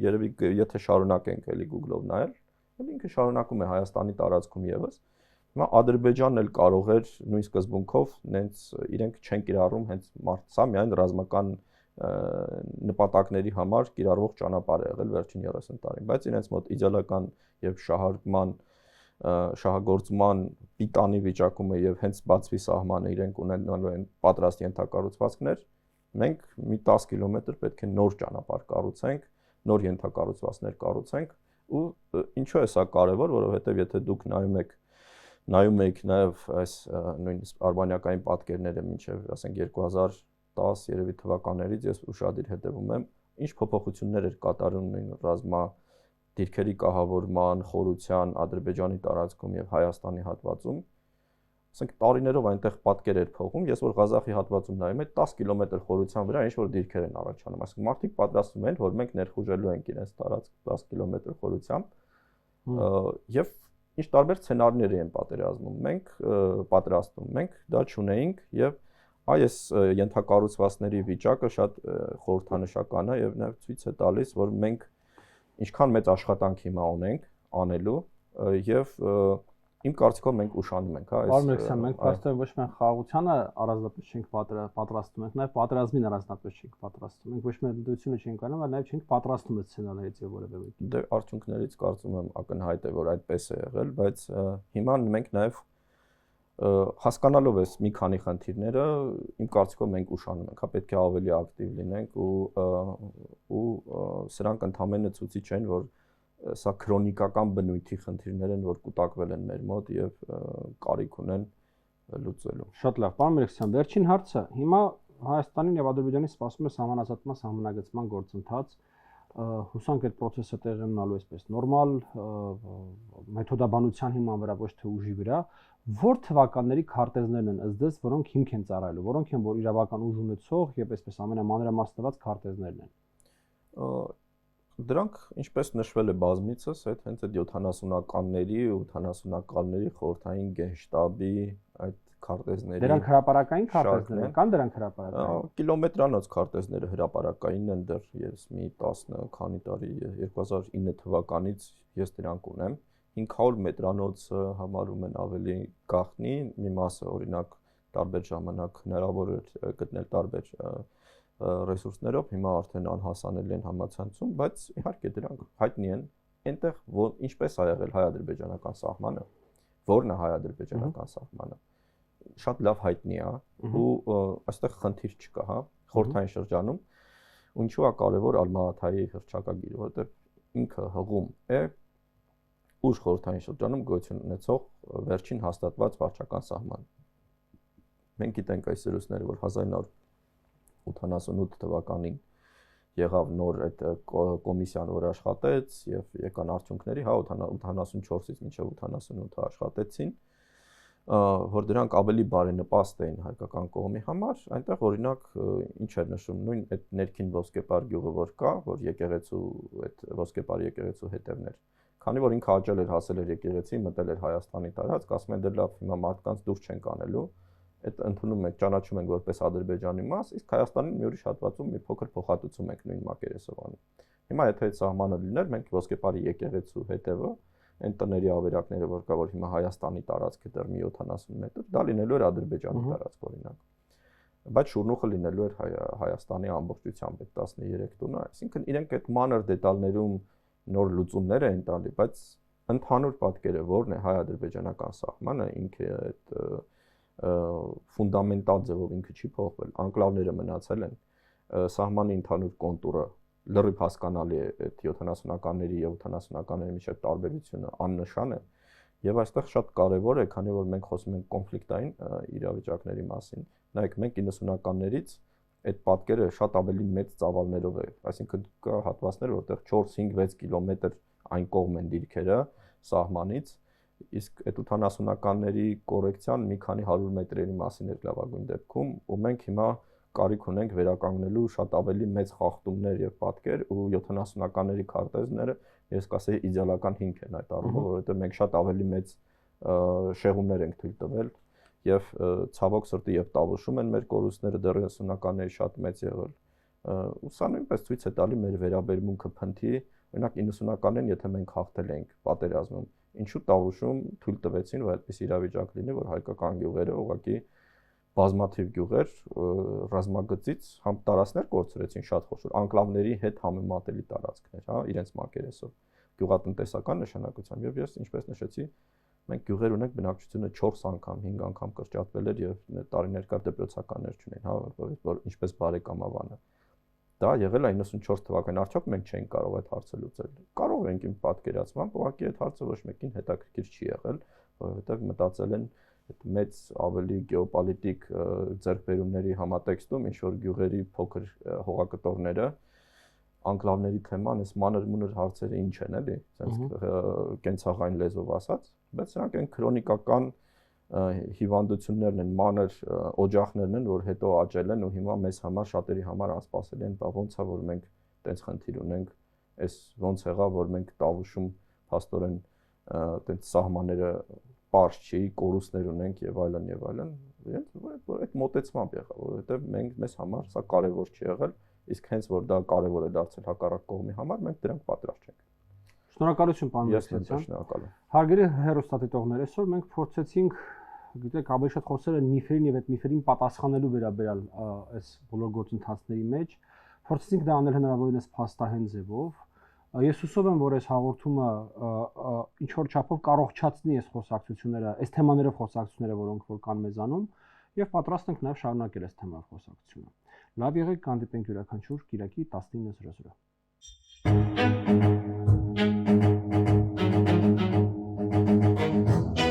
երևի եթե շարունակենք էլի Google-ով նայել, էլի ինքը շարունակում է Հայաստանի տարածքում եւս։ Հիմա Ադրբեջանն էլ կարող էր նույն սկզբունքով, նենց իրենք չեն կիրառում հենց սա միայն ռազմական նպատակների համար կիրառվող ճանապարհ է եղել վերջին 30 տարին, բայց իրենց մոտ իդեալական եւ շահարկման, շահագործման պիտանի վիճակում է եւ հենց բացվի սահմանը իրենք ունենալու են պատրաստ ենթակառուցվածքներ, մենք մի 10 կիլոմետր պետք է նոր ճանապարհ կառուցենք, նոր ենթակառուցվածքներ կառուցենք ու ինչու է սա կարեւոր, որովհետեւ եթե դուք նայում եք նայում եք նաև այս նույնիսկ արբանյակային պատկերները մինչև ասենք 2010 երևի թվականներից ես ուշադիր հետևում եմ ինչ փոփոխություններ էր կատարում նույն ռազմա դիրքերի կահավորման, խորության Ադրբեջանի տարածքում եւ Հայաստանի հատվածում ասենք տարիներով այնտեղ պատկեր էր փոխում ես որ Ղազախի հատվածում նայում եմ 10 կիլոմետր խորության վրա ինչ որ դիրքեր են առաջանում այսինքն մարդիկ պատրաստվում են որ մենք ներխուժելու ենք իրենց տարածք 10 կիլոմետր խորությամբ եւ ինչ տարբեր սցենարներ են պատրաստում մենք դա չունեինք եւ այս ենթակառուցվածքների վիճակը շատ խորհրդանշական է եւ նաեւ ցույց է տալիս որ մենք ինչքան մեծ աշխատանք հիմա ունենք անելու եւ իմ կարծիքով մենք ուշանում ենք, հա, այս մենք փաստորեն ոչ միայն խաղաղությանը առանձնապես չենք պատրաստում, մենք նաև պատերազմին առանձնապես չենք պատրաստում։ Մենք ոչ միայն դիտությունը չենք անում, այլ նաև չենք պատրաստում այդ սցենարներից եւ որևէ մեկի։ Դե արդյունքներից կարծում եմ ակնհայտ է, որ այդպես է եղել, բայց հիմա մենք նաև հասկանալով այս մի քանի խնդիրները, իմ կարծիքով մենք ուշանում ենք, հա, պետք է ավելի ակտիվ լինենք ու սրանք ընդհանրապես ցույցի չեն, որ սա քրոնիկական բնույթի խնդիրներ են, որ կուտակվել են մեր մոտ եւ կարիք ունեն լուծելու։ Շատ լավ, պարոն Միրզյան, վերջին հարցը։ Հիմա Հայաստանին եւ Ադրբեջանին սպասում է սահմանազատման սահմանագծման գործընթաց։ Հուսանք այդ process-ը տեղի ունենալու այսպես նորմալ մեթոդաբանության հիման վրա ոչ թե ուժի վրա, որ թվականների քարտեզներն են ըստ ձեզ, որոնք հիմք են ծառայելու, որոնք են որ իրավական ուժ ունեցող եւ այսպես ամենամանրամասնված քարտեզներն են։ Դրանք ինչպես նշվել է բազմիցս, հենց այդ 70-ականների ու 80-ականների խորհրդային գենշտաբի այդ քարտեզների Դրանք հրապարակային քարտեզներ են, կան դրանք հրապարակային։ Կիլոմետրանոց քարտեզները հրապարակային են դեռ ես մի 10 քանի տարի 2009 թվականից ես դրանք ունեմ 500 մետրանոց համարում են ավելի գաղտնի մի մասը օրինակ տարբեր ժամանակ հնարավոր է գտնել տարբեր ռեսուրսներով հիմա արդեն անհասանելի են համացանցում, բայց իհարկե դրանք հայտնի են, այնտեղ ինչպես է եղել հայ-ադրբեջանական սահմանը, որն է հայ-ադրբեջանական սահմանը, շատ լավ հայտնի է ու այստեղ խնդիր չկա, հա, խորհրդային շրջանում, ու ինչու է կարևոր Ալմա-Աթայի հռչակագիրը, որովհետև ինքը հղում է ուժ խորհրդային շրջանում գոյություն ունեցող վերջին հաստատված վարչական սահման։ Մենք գիտենք այս զրույցները, որ 1988 թվականին եղավ նոր այդ կոմիսիան, որ աշխատեց եւ եկան արդյունքների, հա 84-ից մինչեւ 88-ը աշխատեցին, որ դրանք ավելի բարենպաստ էին հայկական կողմի համար, այնտեղ օրինակ ինչ էր նշում, նույն այդ ներքին ոսկեպար գյուղը որ կա, որ եկեղեցու այդ ոսկեպար եկեղեցու հետևներ, քանի որ ինքը հաճել էր հասել էր եկեղեցի, մտել էր Հայաստանի տարածք, ասում են դե լավ, հիմա մարդկանց դուրս չեն կանելու այդ ընդունում ենք, ճանաչում ենք որպես Ադրբեջանի մաս, իսկ Հայաստանի մի ուրիշ հատվածում մի փոքր փոխհատուցում ենք նույն մակերեսով անում։ Հիմա եթե այդ սահմանը լիներ, մենք ոսկեպարի եկեղեցու հետևը, այն տների ավերակները, որ կա, որ հիմա Հայաստանի տարածքը դեռ մի 70 մետր, դա լինելու էր Ադրբեջանի տարածք օրինակ։ Բայց շուրնուխը լինելու էր Հայաստանի ամբողջությամբ այդ 13 տունը, այսինքն իրենք այդ մանր դետալներում նոր լուծումներ են տալի, բայց ընդհանուր պատկերը որն է հայ-ադրբեջանական սահմանը, ինքը այդ ֆունդամենտալ ձևով ինքը չի փոխվել, անկլավները մնացել են, սահմանի ընդհանուր կոնտուրը լրիվ հասկանալի է այդ 70-ականների եւ 80-ականների միջև տարբերությունը աննշան է եւ այստեղ շատ կարեւոր է, քանի որ մենք խոսում ենք կոնֆլիկտային իրավիճակների մասին, նայեք մենք 90-ականներից այդ պատկերը շատ ավելի մեծ ծավալներով է, այսինքն կա հատվածներ, որտեղ 4-5-6 կիլոմետր այն կողմ են դիրքերը սահմանից, իսկ այդ 80-ականների կորեկցիան մի քանի 100 մետրերի մասին էր լավագույն դեպքում, ու մենք հիմա կարիք ունենք վերականգնելու շատ ավելի մեծ խախտումներ եւ պատկեր ու 70-ականների քարտեզները ես կասեի իդեալական հիմք են այդ առումով, որովհետեւ մենք շատ ավելի մեծ շեղումներ ենք թույլ տվել եւ ցավոք սրտի եւ տավուշում են մեր կորուստները դեռ 90-ականների շատ մեծ եղել։ Ու սա նույնպես ցույց է տալի մեր վերաբերմունքը փնթի, օրինակ 90-ականներին եթե մենք հաղթել ենք պատերազմում, ինչու տավուշում թույլ տվեցին, որ այդպես իրավիճակ լինի, որ հայկական գյուղերը ուղղակի բազմաթիվ գյուղեր ռազմագծից համ տարածքներ կորցրեցին շատ խոշոր անկլավների հետ համեմատելի տարածքներ, հա, իրենց մակերեսով գյուղատնտեսական նշանակությամբ եւ ես ինչպես նշեցի մենք գյուղեր ունենք բնակչությունը 4 անգամ 5 անգամ կրճատվել էր եւ տարիներ կար դեպրոցականներ չունեն, հա, որ ինչպես բարեկամավանը դա եղել է 94 թվականին, արդյոք մենք չենք կարող այդ հարցը լուծել։ Կարող ենք իմ պատկերացմամբ, ուղղակի այդ հարցը ոչ մեկին հետաքրքիր չի եղել, որովհետև մտածել են այդ մեծ ավելի գեոպոլիտիկ ձեռքբերումների համատեքստում ինչ որ գյուղերի փոքր հողակտորները անկլավների թեման, այս մանր-մունր հարցերը ինչ են, էլի, այսպես կենցաղային լեզվով ասած, բայց սրանք այն քրոնիկական հիվանդություններն են, մանր օջախներն են, որ հետո աճել են ու հիմա մեզ համար շատերի համար անսպասելի են, բա ոնց է որ մենք տենց խնդիր ունենք, այս ոնց եղավ որ մենք Տավուշում փաստորեն տենց սահմանները པարզ չի, կորուստներ ունենք եւ այլն, որ այդ մոտեցմամբ եղավ, որովհետեւ մեզ համար սա կարեւոր չի եղել, իսկ հենց որ դա կարեւոր է դարձել հակառակ կողմի համար, մենք դրանք պատրաստ չենք։ Շնորհակալություն, պարոն Մեսրոսյան։ Շնորհակալ եմ։ Հարգելի հեռուստադիտողներ, այսօր մենք փորձեցինք, գիտեք, ավելի շատ խոսել են միֆերին եւ այդ միֆերին պատասխանելու վերաբերյալ այս բոլոր գործընթացների մեջ, փորձեցինք դա անել հնարավորինս փաստահեն ձևով։ Ես հուսով եմ, որ այս հաղորդումը ինչ որ չափով կարողացնի այս խոսակցությունները, այս թեմաներով խոսակցությունները, որոնք որ կան մեզանում, եւ պատրաստ ենք նաեւ շարունակել այս թեմայով խոսակցությունը։ Լավ եղեք, կհանդիպենք յուրաքանչյուր Կիրակի 19:00։